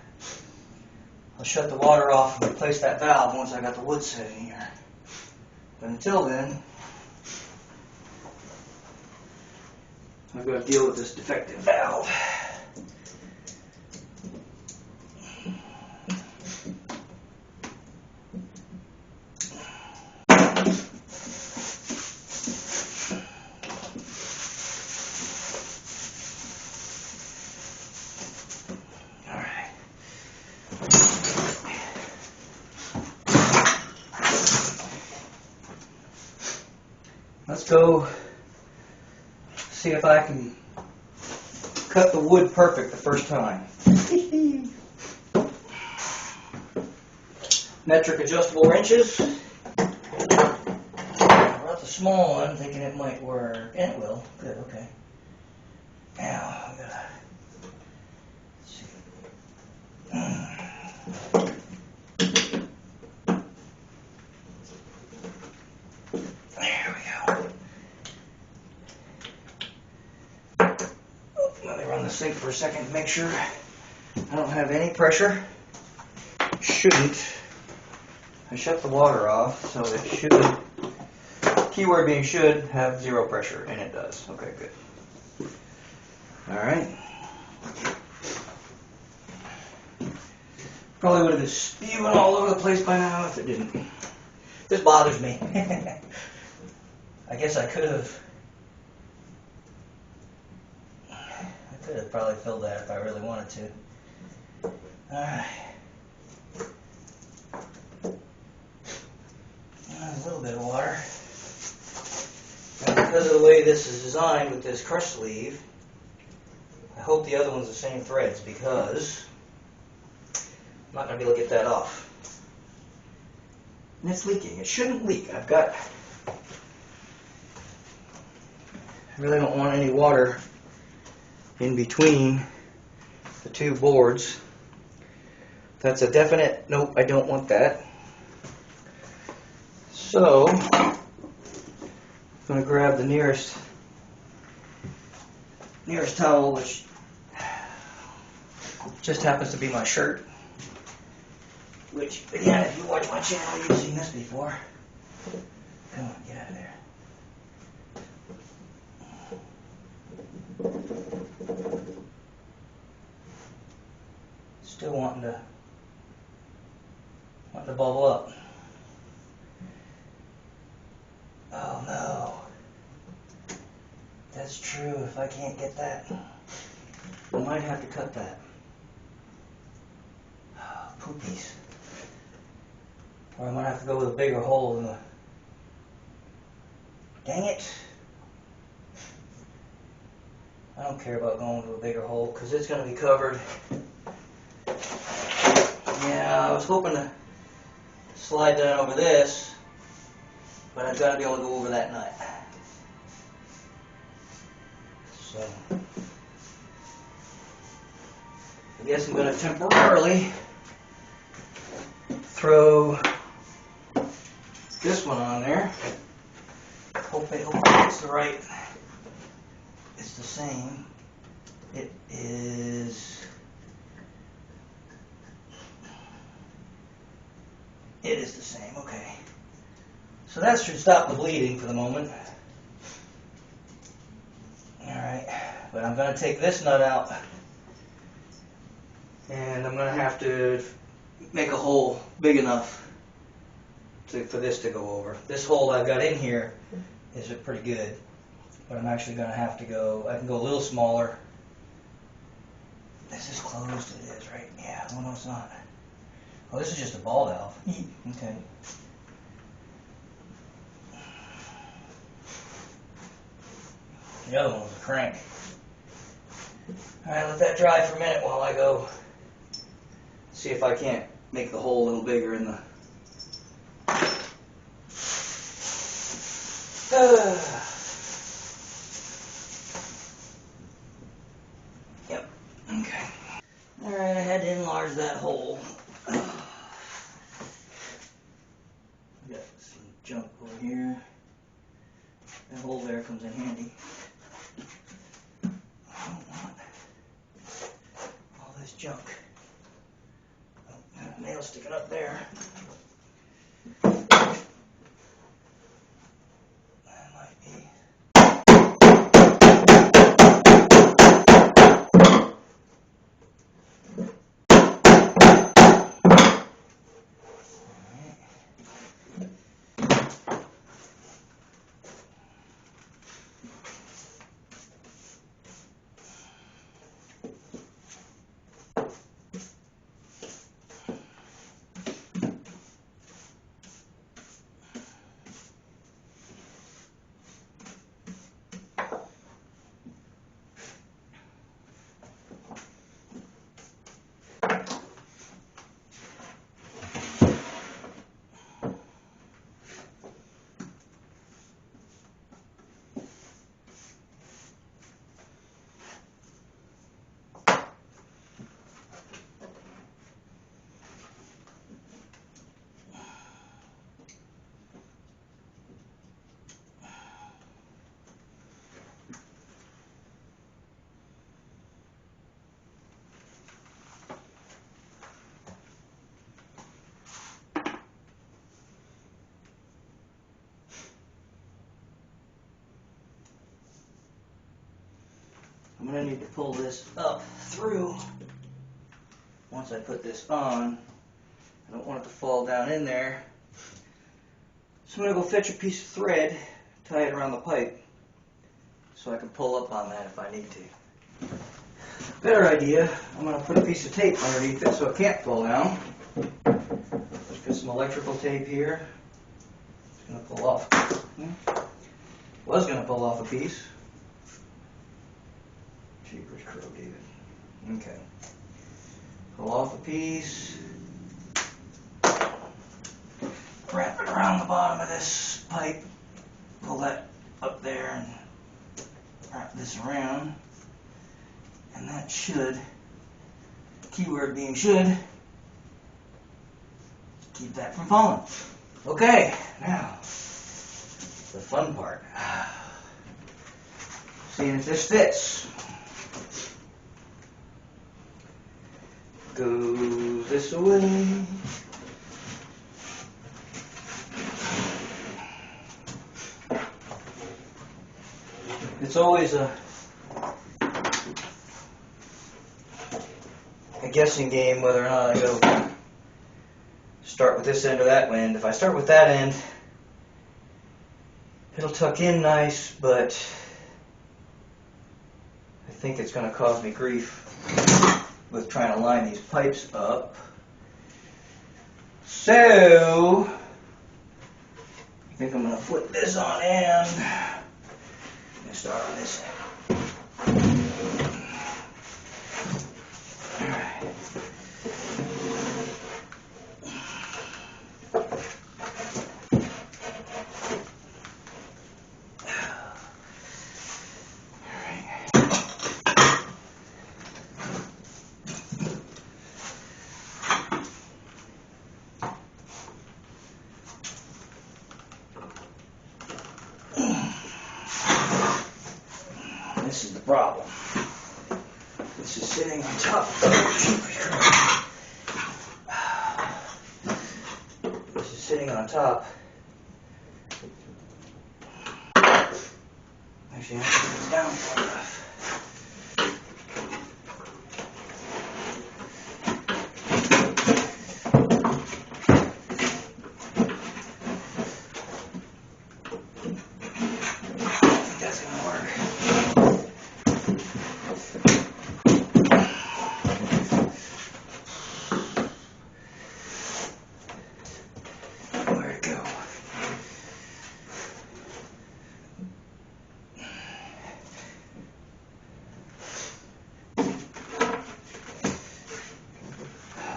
S1: I'll shut the water off and replace that valve once I got the wood set in here. But until then, I've got to deal with this defective valve. go see if I can cut the wood perfect the first time. Metric adjustable wrenches. I brought the small one, thinking it might work, and it will. Good, okay. Now I'm gonna see. There we go. Let me run the sink for a second to make sure I don't have any pressure. Shouldn't. I shut the water off, so it should, keyword being should, have zero pressure, and it does. Okay, good. Alright. Probably would have been spewing all over the place by now if it didn't. This bothers me. I guess I could have probably filled that if I really wanted to. Alright. A little bit of water. And because of the way this is designed with this crush sleeve, I hope the other one's the same threads, because I'm not going to be able to get that off. And it's leaking. It shouldn't leak. I really don't want any water in between the two boards. That's a definite nope, I don't want that. So, I'm going to grab the nearest towel, which just happens to be my shirt. Which, again, if you watch my channel, you've seen this before. Come on, get out of there. Still wanting to bubble up. Oh no. That's true. If I can't get that, I might have to cut that. Oh, poopies. Or I might have to go with a bigger hole in the... Dang it. I don't care about going to a bigger hole because it's going to be covered. Yeah, I was hoping to slide that over this, but I've got to be able to go over that nut. So, I guess I'm going to temporarily throw this one on there. Hopefully it's the right, it's the same. It is the same, okay. So that should stop the bleeding for the moment. Alright, but I'm going to take this nut out, and I'm going to have to make a hole big enough for this to go over. This hole I've got in here is pretty good, but I'm actually going to have to go, I can go a little smaller. This is closed, it is, right? Yeah, oh no it's not. Oh, this is just a ball valve. Okay. The other one was a crank. Alright, let that dry for a minute while I go see if I can't make the hole a little bigger in the... Yep, okay. Alright, I had to enlarge that hole. Got some junk over here. That hole there comes in handy. I don't want all this junk. Oh, got a nail sticking up there. That might be. I'm going to need to pull this up through once I put this on. I don't want it to fall down in there. So I'm going to go fetch a piece of thread, tie it around the pipe, so I can pull up on that if I need to. Better idea, I'm going to put a piece of tape underneath it so it can't fall down. Just get some electrical tape here. It's going to pull off. Was going to pull off a piece. Jeepers crow, David. Okay. Pull off a piece. Wrap it around the bottom of this pipe. Pull that up there and wrap this around. And that should, keyword being should, keep that from falling. Okay, now, the fun part. Seeing if this fits. Go this way. It's always a guessing game whether or not I go start with this end or that end. If I start with that end, it'll tuck in nice, but I think it's going to cause me grief with trying to line these pipes up. So I think I'm going to flip this on end. I'm going to start on this end. This is the problem. This is sitting on top. This is sitting on top. Actually, I have to put this down far enough.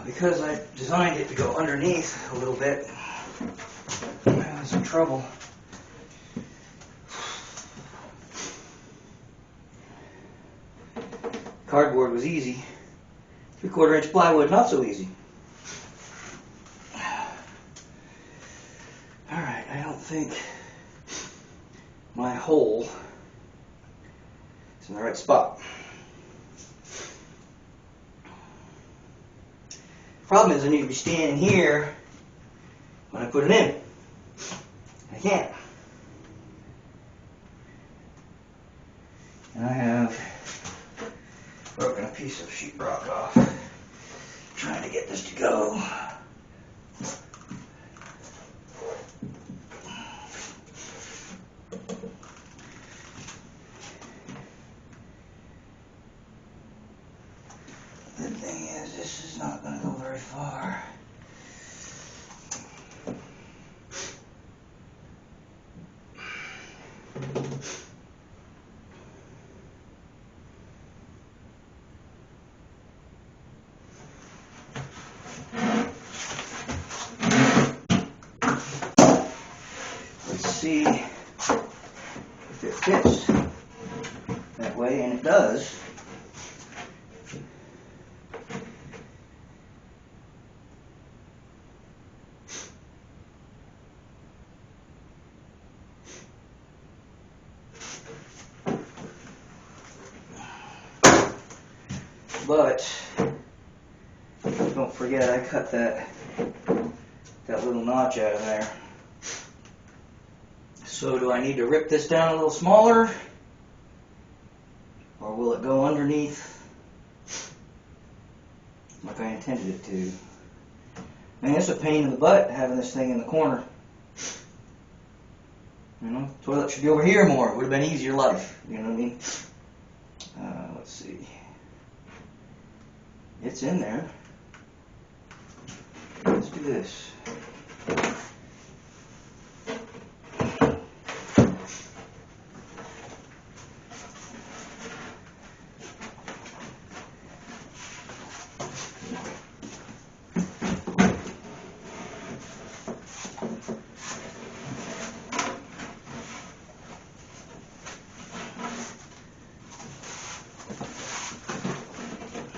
S1: Because I designed it to go underneath a little bit, I had some trouble. Cardboard was easy. 3/4 inch plywood, not so easy. Alright, I don't think my hole is in the right spot. Problem is I need to be standing here when I put it in. I can't. And I have broken a piece of sheetrock off trying to get this to go. The thing is, this is not going to go very far. Let's see if it fits that way, and it does. But don't forget, I cut that little notch out of there. So do I need to rip this down a little smaller, or will it go underneath like I intended it to. Man, it's a pain in the butt having this thing in the corner. You know, toilet should be over here more. It would have been easier life. You know what I mean? Let's see. It's in there. Let's do this.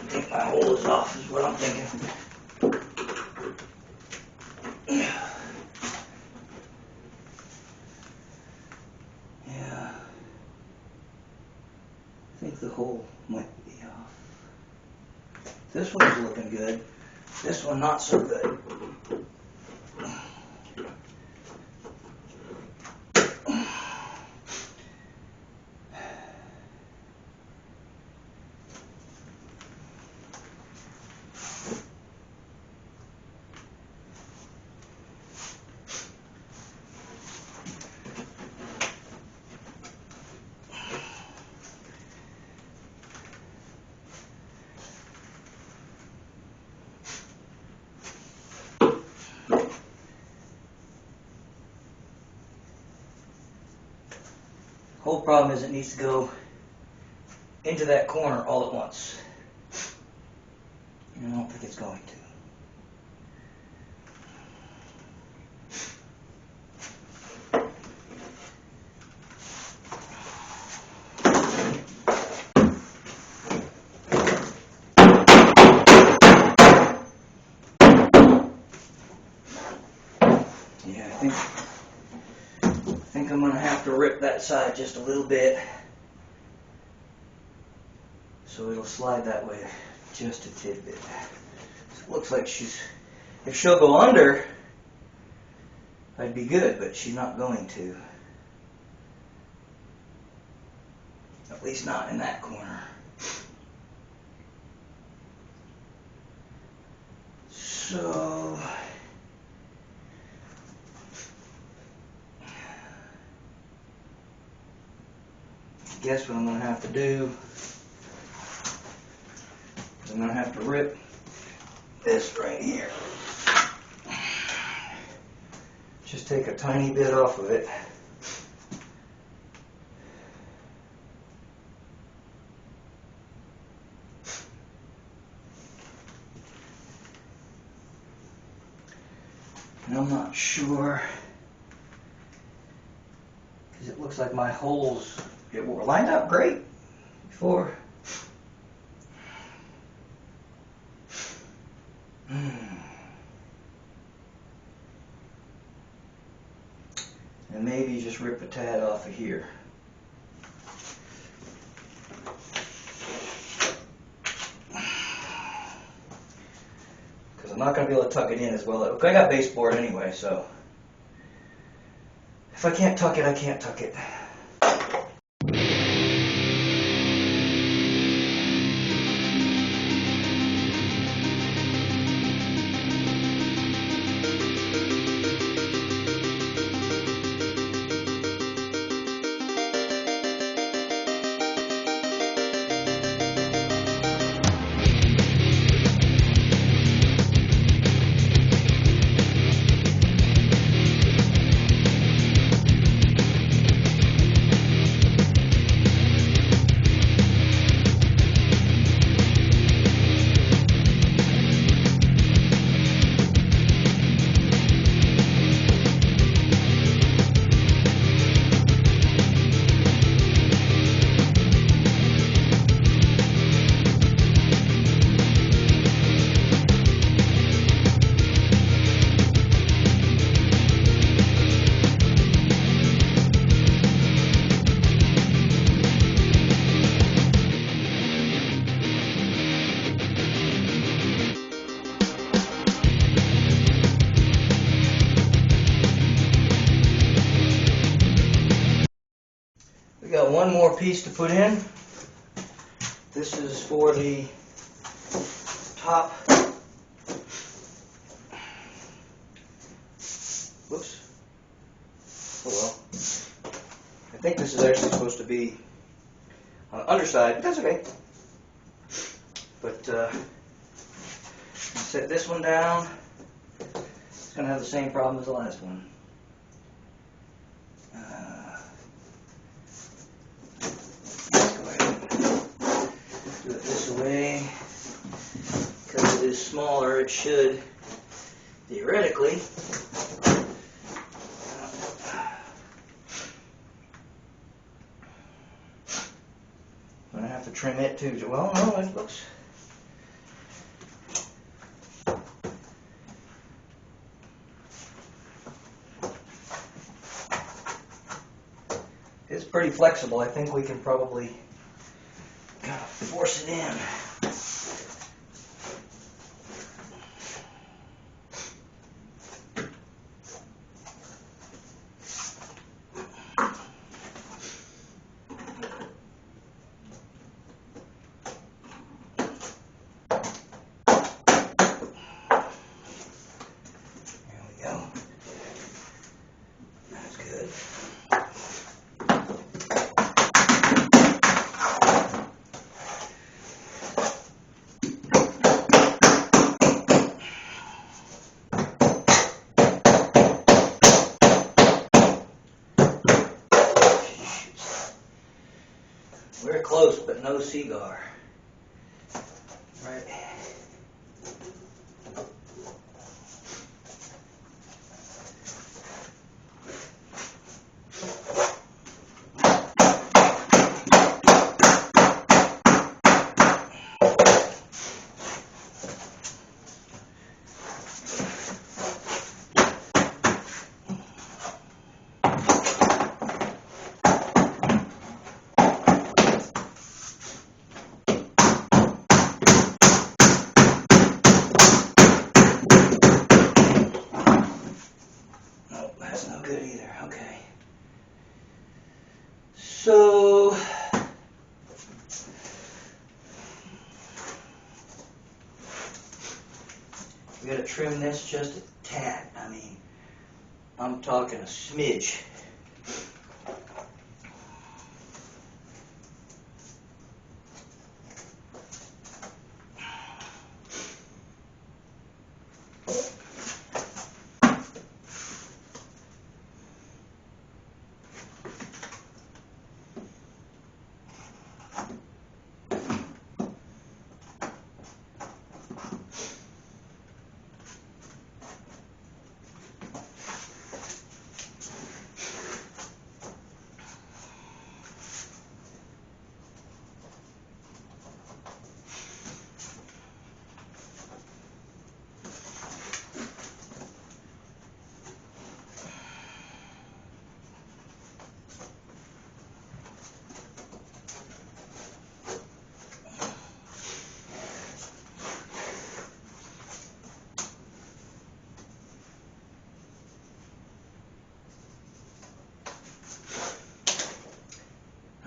S1: Take my hose off is what I'm thinking. Yeah. I think the hole might be off. This one's looking good. This one not so good. Whole problem is it needs to go into that corner all at once. And I don't think it's going to. Yeah, I think I'm going to have to rip that side just a little bit so it'll slide that way just a tidbit. So it looks like if she'll go under, I'd be good, but she's not going to. At least not in that corner. So I guess what I'm going to have to do is I'm going to have to rip this right here. Just take a tiny bit off of it. And I'm not sure, because it looks like my holes were lined up great before. And maybe just rip a tad off of here. Because I'm not going to be able to tuck it in as well. I got baseboard anyway, so if I can't tuck it, I can't tuck it. We got one more piece to put in. This is for the top. Whoops. Oh well. I think this is actually supposed to be on the underside, but that's okay. But set this one down. It's going to have the same problem as the last one. Let's go ahead and do it this way. Because it is smaller, it should theoretically. I'm going to have to trim it too. Well, no, it looks. It's pretty flexible. I think we can probably kind of force it in. There we go. That's good. We're close, but no cigar. Right. That's no good either. Okay. So we gotta trim this just a tad. I mean, I'm talking a smidge.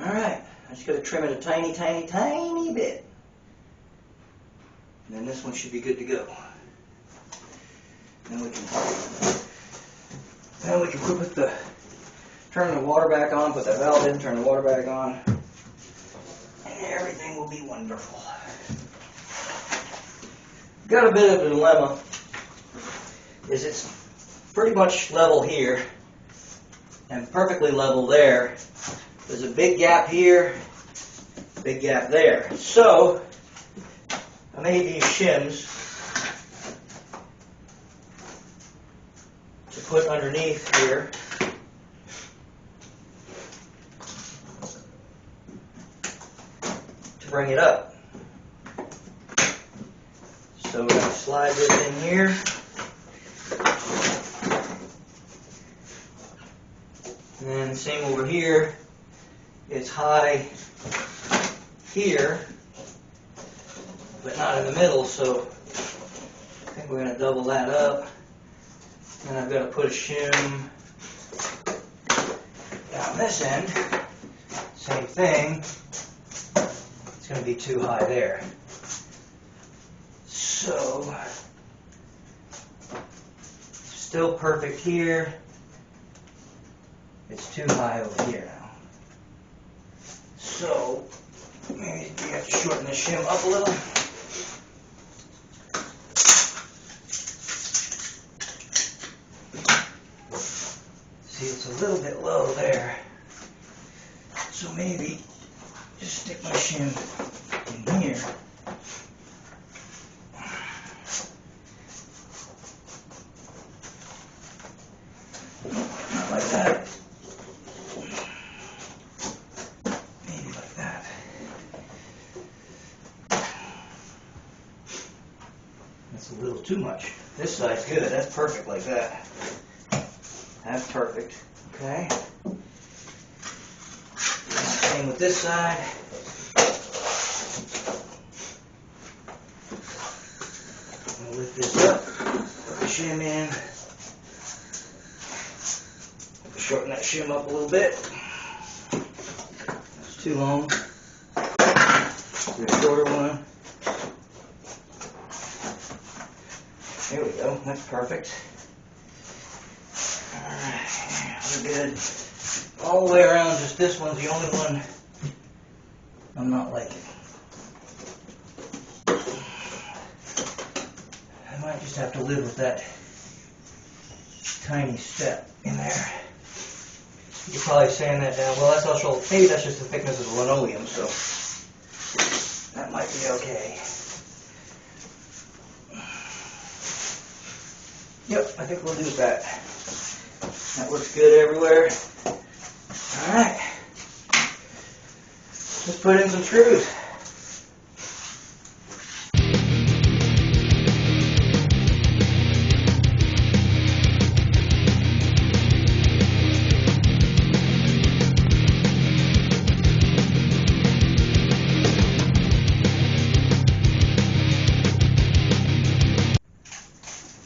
S1: I just got to trim it a tiny, tiny, tiny bit. And then this one should be good to go. Then we can turn the water back on, put that valve in, turn the water back on, and everything will be wonderful. Got a bit of a dilemma, is it's pretty much level here and perfectly level there. There's a big gap here, big gap there. So I made these shims to put underneath here. To bring it up. So we're going to slide this in here. And then same over here. It's high here, but not in the middle, so I think we're going to double that up. And I've got to put a shim down this end. Same thing. it's going to be too high there. So, still perfect here. It's too high over here now. So, maybe we have to shorten the shim up a little. See, it's a little bit low there. So maybe just stick my shim in here. Not like that. Maybe like that. That's a little too much. This side's good. That's perfect like that. That's perfect. Okay. Same with this side. I'm going to lift this up, put the shim in, shorten that shim up a little bit. That's too long. Do a shorter one. There we go, that's perfect. Alright, we're good. All the way around, just this one's the only one I'm not liking. I might just have to live with that tiny step in there. You're probably sand that down. Well, that's also, maybe that's just the thickness of the linoleum, so that might be okay. Yep, I think we'll do that. That works good everywhere. Alright. Let's put in some screws.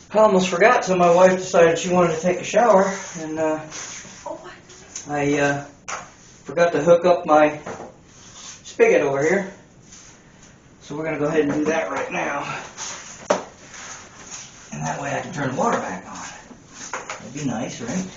S1: I almost forgot till my wife decided she wanted to take a shower, and I forgot to hook up my spigot over here. So we're going to go ahead and do that right now. And that way I can turn the water back on. That'd be nice, right?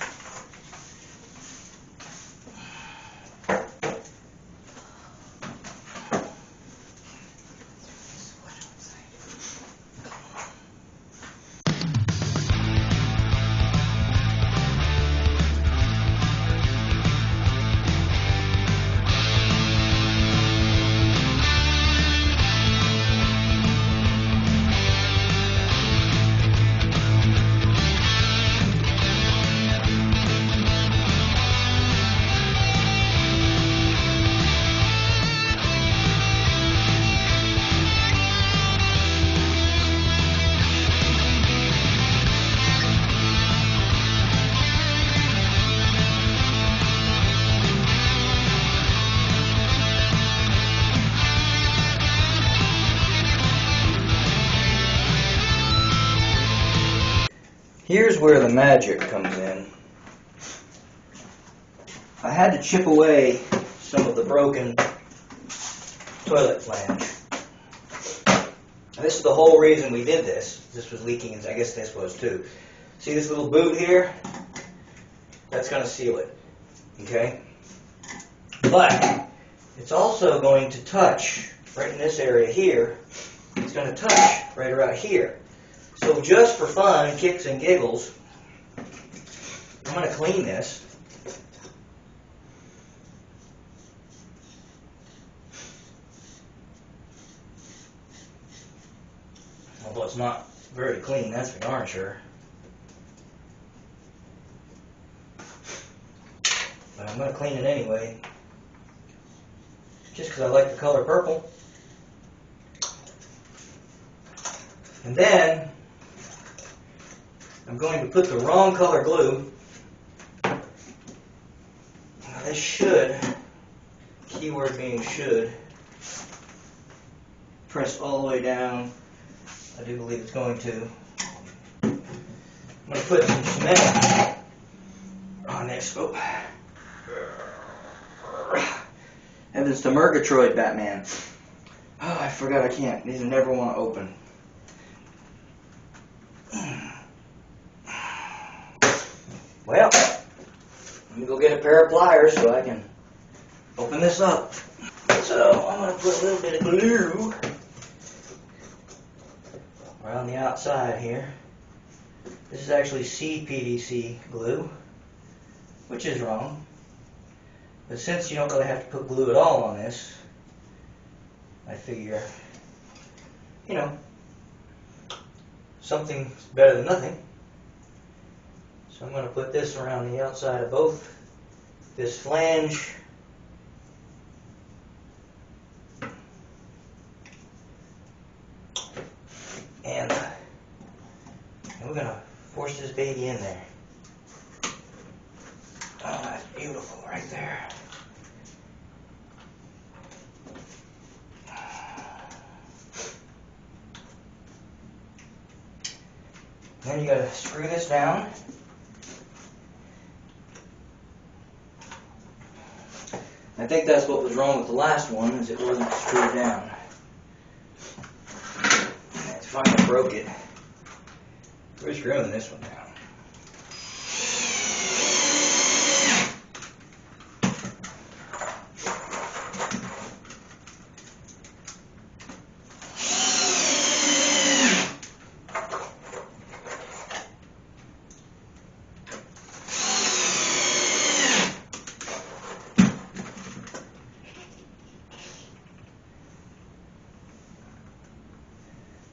S1: Here's where the magic comes in. I had to chip away some of the broken toilet flange. And this is the whole reason we did this. This was leaking, and I guess this was too. See this little boot here? That's going to seal it. Okay? But it's also going to touch right in this area here. It's going to touch right around here. So just for fun, kicks and giggles, I'm going to clean this. Although it's not very clean, that's for darn sure. But I'm going to clean it anyway, just because I like the color purple. And then I'm going to put the wrong color glue. Now this should, keyword being should, press all the way down. I do believe it's going to. I'm going to put some cement on this. Oh. Heavens to Murgatroyd, Batman. Oh, I forgot I can't. These never want to open. Well, let me go get a pair of pliers so I can open this up. So I'm going to put a little bit of glue around the outside here. This is actually CPVC glue, which is wrong. But since you don't really have to put glue at all on this, I figure, you know, something's better than nothing. So I'm going to put this around the outside of both this flange and we're going to force this baby in there. Oh, that's beautiful right there. Then you got to screw this down. I think that's what was wrong with the last one, is it wasn't screwed down. That's finally broke it. We're screwing this one down.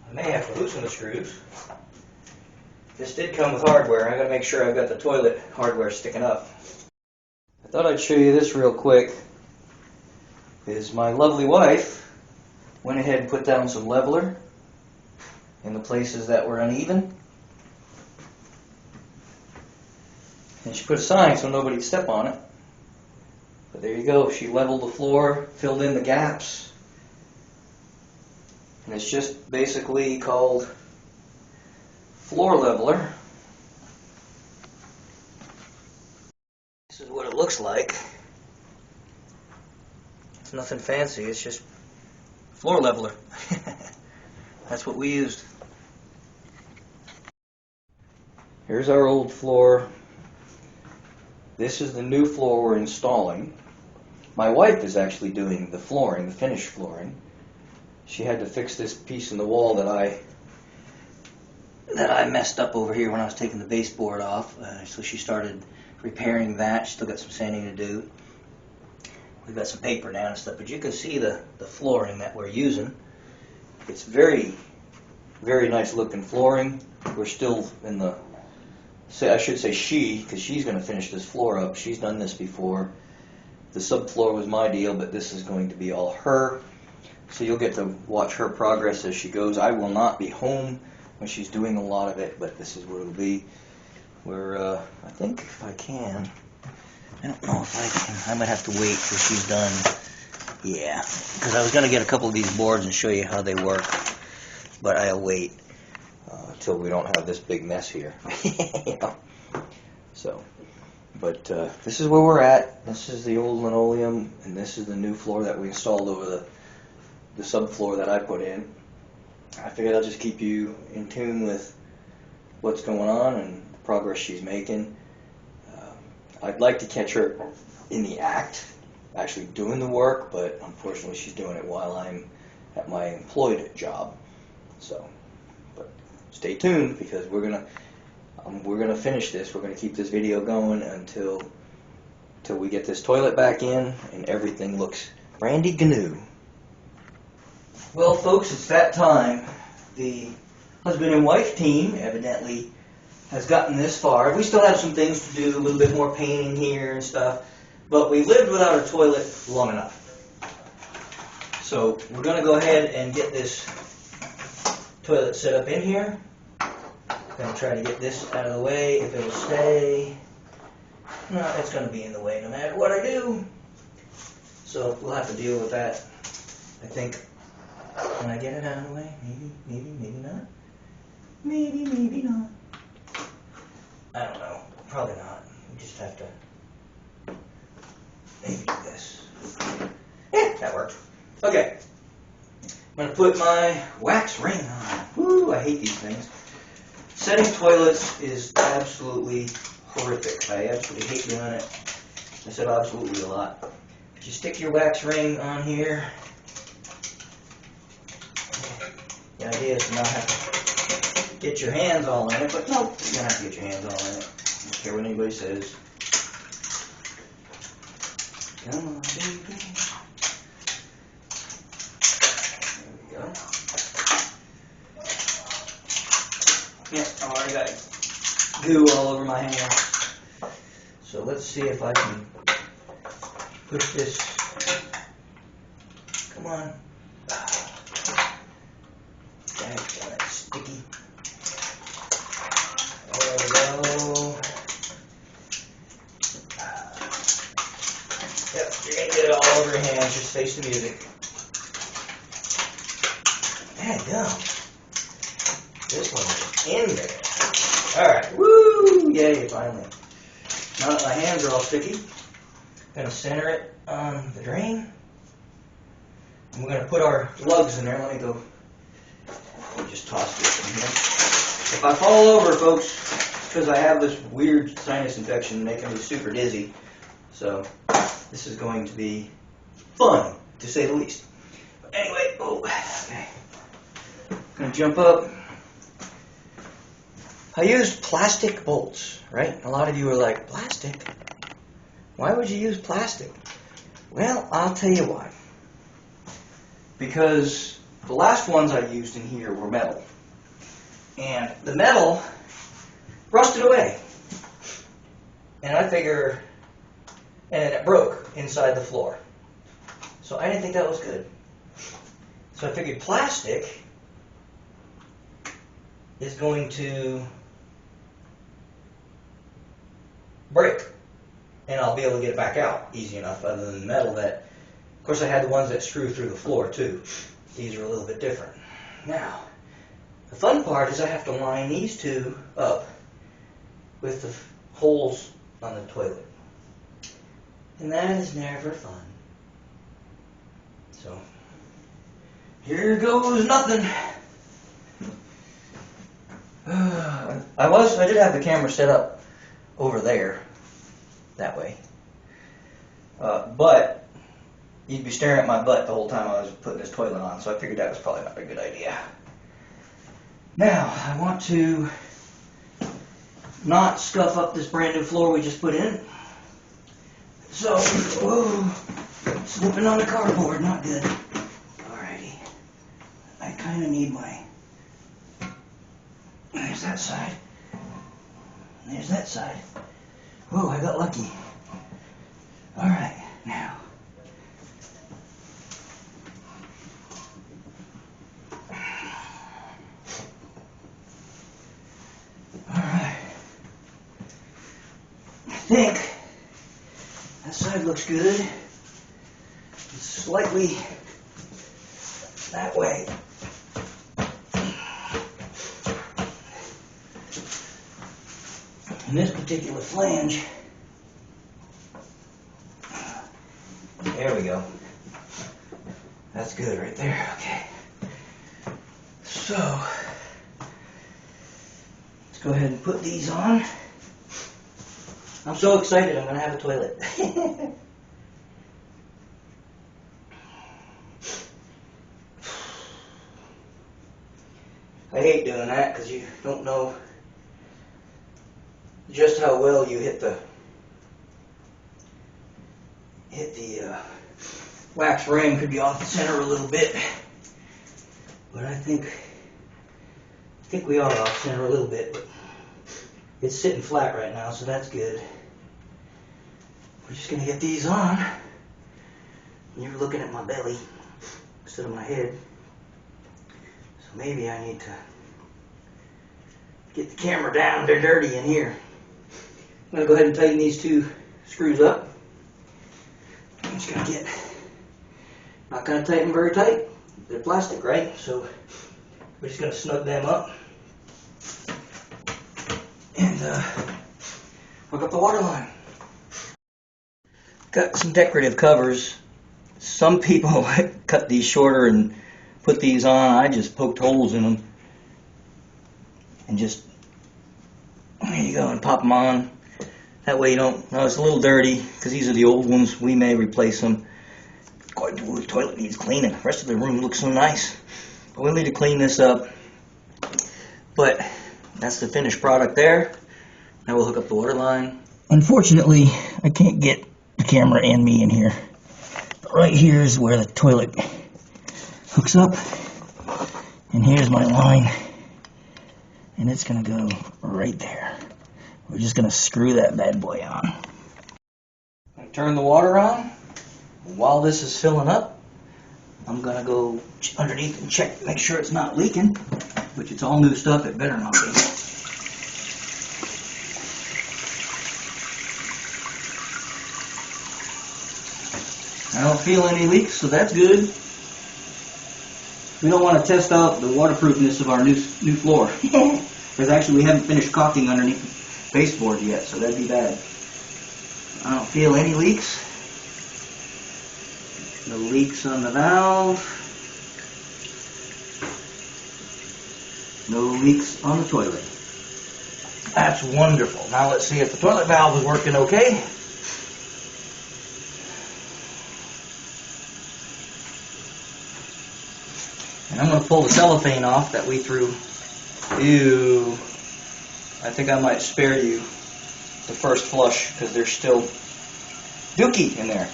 S1: I may have to loosen the screws. This did come with hardware. I gotta make sure I've got the toilet hardware sticking up. I thought I'd show you this real quick. Is my lovely wife went ahead and put down some leveler in the places that were uneven. And she put a sign so nobody could step on it. But there you go. She leveled the floor, filled in the gaps. And it's just basically called floor leveler. This is what it looks like. It's nothing fancy, it's just floor leveler. That's what we used. Here's our old floor. This is the new floor we're installing. My wife is actually doing the flooring, the finished flooring. She had to fix this piece in the wall that I messed up over here when I was taking the baseboard off. So she started repairing that. She's still got some sanding to do. We've got some paper down and stuff, but you can see the flooring that we're using. It's very, very nice looking flooring. We're still in the, I should say she, because she's going to finish this floor up. She's done this before. The subfloor was my deal, but this is going to be all her. So you'll get to watch her progress as she goes. I will not be home when she's doing a lot of it, but this is where it'll be. Where I think if I can, I don't know if I can. I might have to wait till she's done. Yeah, because I was going to get a couple of these boards and show you how they work, but I'll wait till we don't have this big mess here. You know? So, but this is where we're at. This is the old linoleum, and this is the new floor that we installed over the subfloor that I put in. I figured I'll just keep you in tune with what's going on and the progress she's making. I'd like to catch her in the act, actually doing the work, but unfortunately she's doing it while I'm at my employed job. So, but stay tuned, because we're gonna finish this. We're gonna keep this video going until we get this toilet back in and everything looks brandy GNU. Well, folks, it's that time. The husband and wife team evidently has gotten this far. We still have some things to do, a little bit more painting here and stuff, but we've lived without a toilet long enough. So we're going to go ahead and get this toilet set up in here. Going to try to get this out of the way. If it'll stay, no, it's going to be in the way no matter what I do. So we'll have to deal with that, I think. Can I get it out of the way? Maybe not. Maybe not. I don't know. Probably not. We just have to maybe do this. Yeah, that worked. Okay. I'm going to put my wax ring on. Woo, I hate these things. Setting toilets is absolutely horrific. I absolutely hate doing it. I said absolutely a lot. But you stick your wax ring on here. The idea is to not have to get your hands all in it, but no, you're going to have to get your hands all in it. I don't care what anybody says. Come on, baby. There we go. Yeah, I already got goo all over my hands. So let's see if I can push this. Come on. That's sticky. There we go. Yep, you're going to get it all over your hands. Just face the music. Dadgum. This one's in there. Alright, woo! Yay, finally. Now that my hands are all sticky, I'm going to center it on the drain. And we're going to put our lugs in there. Let me just toss this in here. If I fall over, folks, because I have this weird sinus infection making me super dizzy. So, this is going to be fun, to say the least. But anyway, okay. I'm going to jump up. I used plastic bolts, right? A lot of you are like, plastic? Why would you use plastic? Well, I'll tell you why. Because the last ones I used in here were metal. And the metal rusted away. And I figure, and it broke inside the floor. So I didn't think that was good. So I figured plastic is going to break, and I'll be able to get it back out easy enough, other than metal that, of course I had the ones that screw through the floor too. These are a little bit different. Now, the fun part is I have to line these two up with the holes on the toilet. And that is never fun. So, here goes nothing. I did have the camera set up over there, that way. But you'd be staring at my butt the whole time I was putting this toilet on, so I figured that was probably not a good idea. Now, I want to not scuff up this brand new floor we just put in. So, whoa, slipping on the cardboard, not good. Alrighty. I kind of need my... There's that side. There's that side. Whoa, I got lucky. Alright, now. Alright. I think that side looks good. It's slightly that way. And this particular flange, there we go. That's good right there, okay. So, let's go ahead and put these on. I'm so excited, I'm going to have a toilet. I hate doing that because you don't know just how well you hit the wax ring. Could be off the center a little bit, but I think we are off center a little bit, but it's sitting flat right now, so that's good. We're just going to get these on. You're looking at my belly instead of my head, so maybe I need to get the camera down. They're dirty in here. I'm going to go ahead and tighten these two screws up. I'm just going to get, not going to tighten them very tight. They're plastic, right? So we're just going to snug them up and hook up the water line. Got some decorative covers. Some people cut these shorter and put these on, I just poked holes in them and just, there you go, and pop them on. That way you don't, no, it's a little dirty because these are the old ones. We may replace them. The toilet needs cleaning. The rest of the room looks so nice. But we'll need to clean this up. But that's the finished product there. Now we'll hook up the water line. Unfortunately, I can't get the camera and me in here. But right here is where the toilet hooks up. And here's my line. And it's going to go right there. We're just going to screw that bad boy on. I turn the water on. While this is filling up, I'm going to go underneath and check, make sure it's not leaking, which it's all new stuff, it better not be. I don't feel any leaks, so that's good. We don't want to test out the waterproofness of our new floor. Because actually we haven't finished caulking underneath the baseboard yet, so that'd be bad. I don't feel any leaks. No leaks on the valve. No leaks on the toilet. That's wonderful. Now let's see if the toilet valve is working okay. And I'm going to pull the cellophane off that we threw. Ew. I think I might spare you the first flush because there's still dookie in there.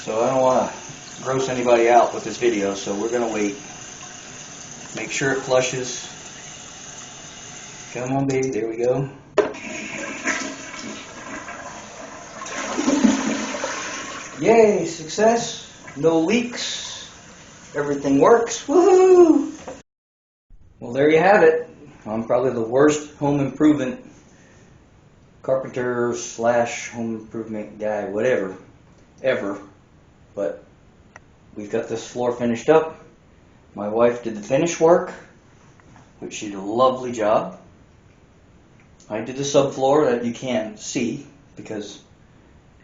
S1: So I don't want to gross anybody out with this video, so we're going to wait. Make sure it flushes. Come on, baby. There we go. Yay, success. No leaks. Everything works. Woohoo! Well, there you have it. I'm probably the worst home improvement carpenter / home improvement guy, whatever, ever. But we've got this floor finished up. My wife did the finish work, which she did a lovely job. I did the subfloor that you can't see because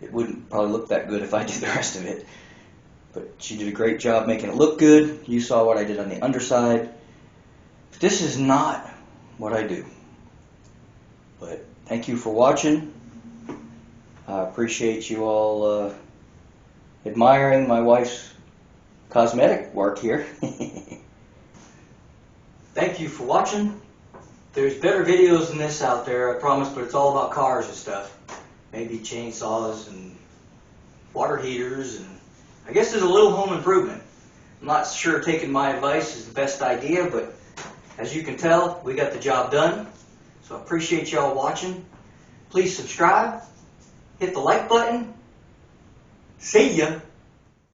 S1: it wouldn't probably look that good if I did the rest of it. But she did a great job making it look good. You saw what I did on the underside. But this is not what I do. But thank you for watching. I appreciate you all admiring my wife's cosmetic work here. Thank you for watching. There's better videos than this out there, I promise, but it's all about cars and stuff. Maybe chainsaws and water heaters, and I guess there's a little home improvement. I'm not sure taking my advice is the best idea, but as you can tell, we got the job done. So I appreciate y'all watching. Please subscribe, hit the like button. See ya.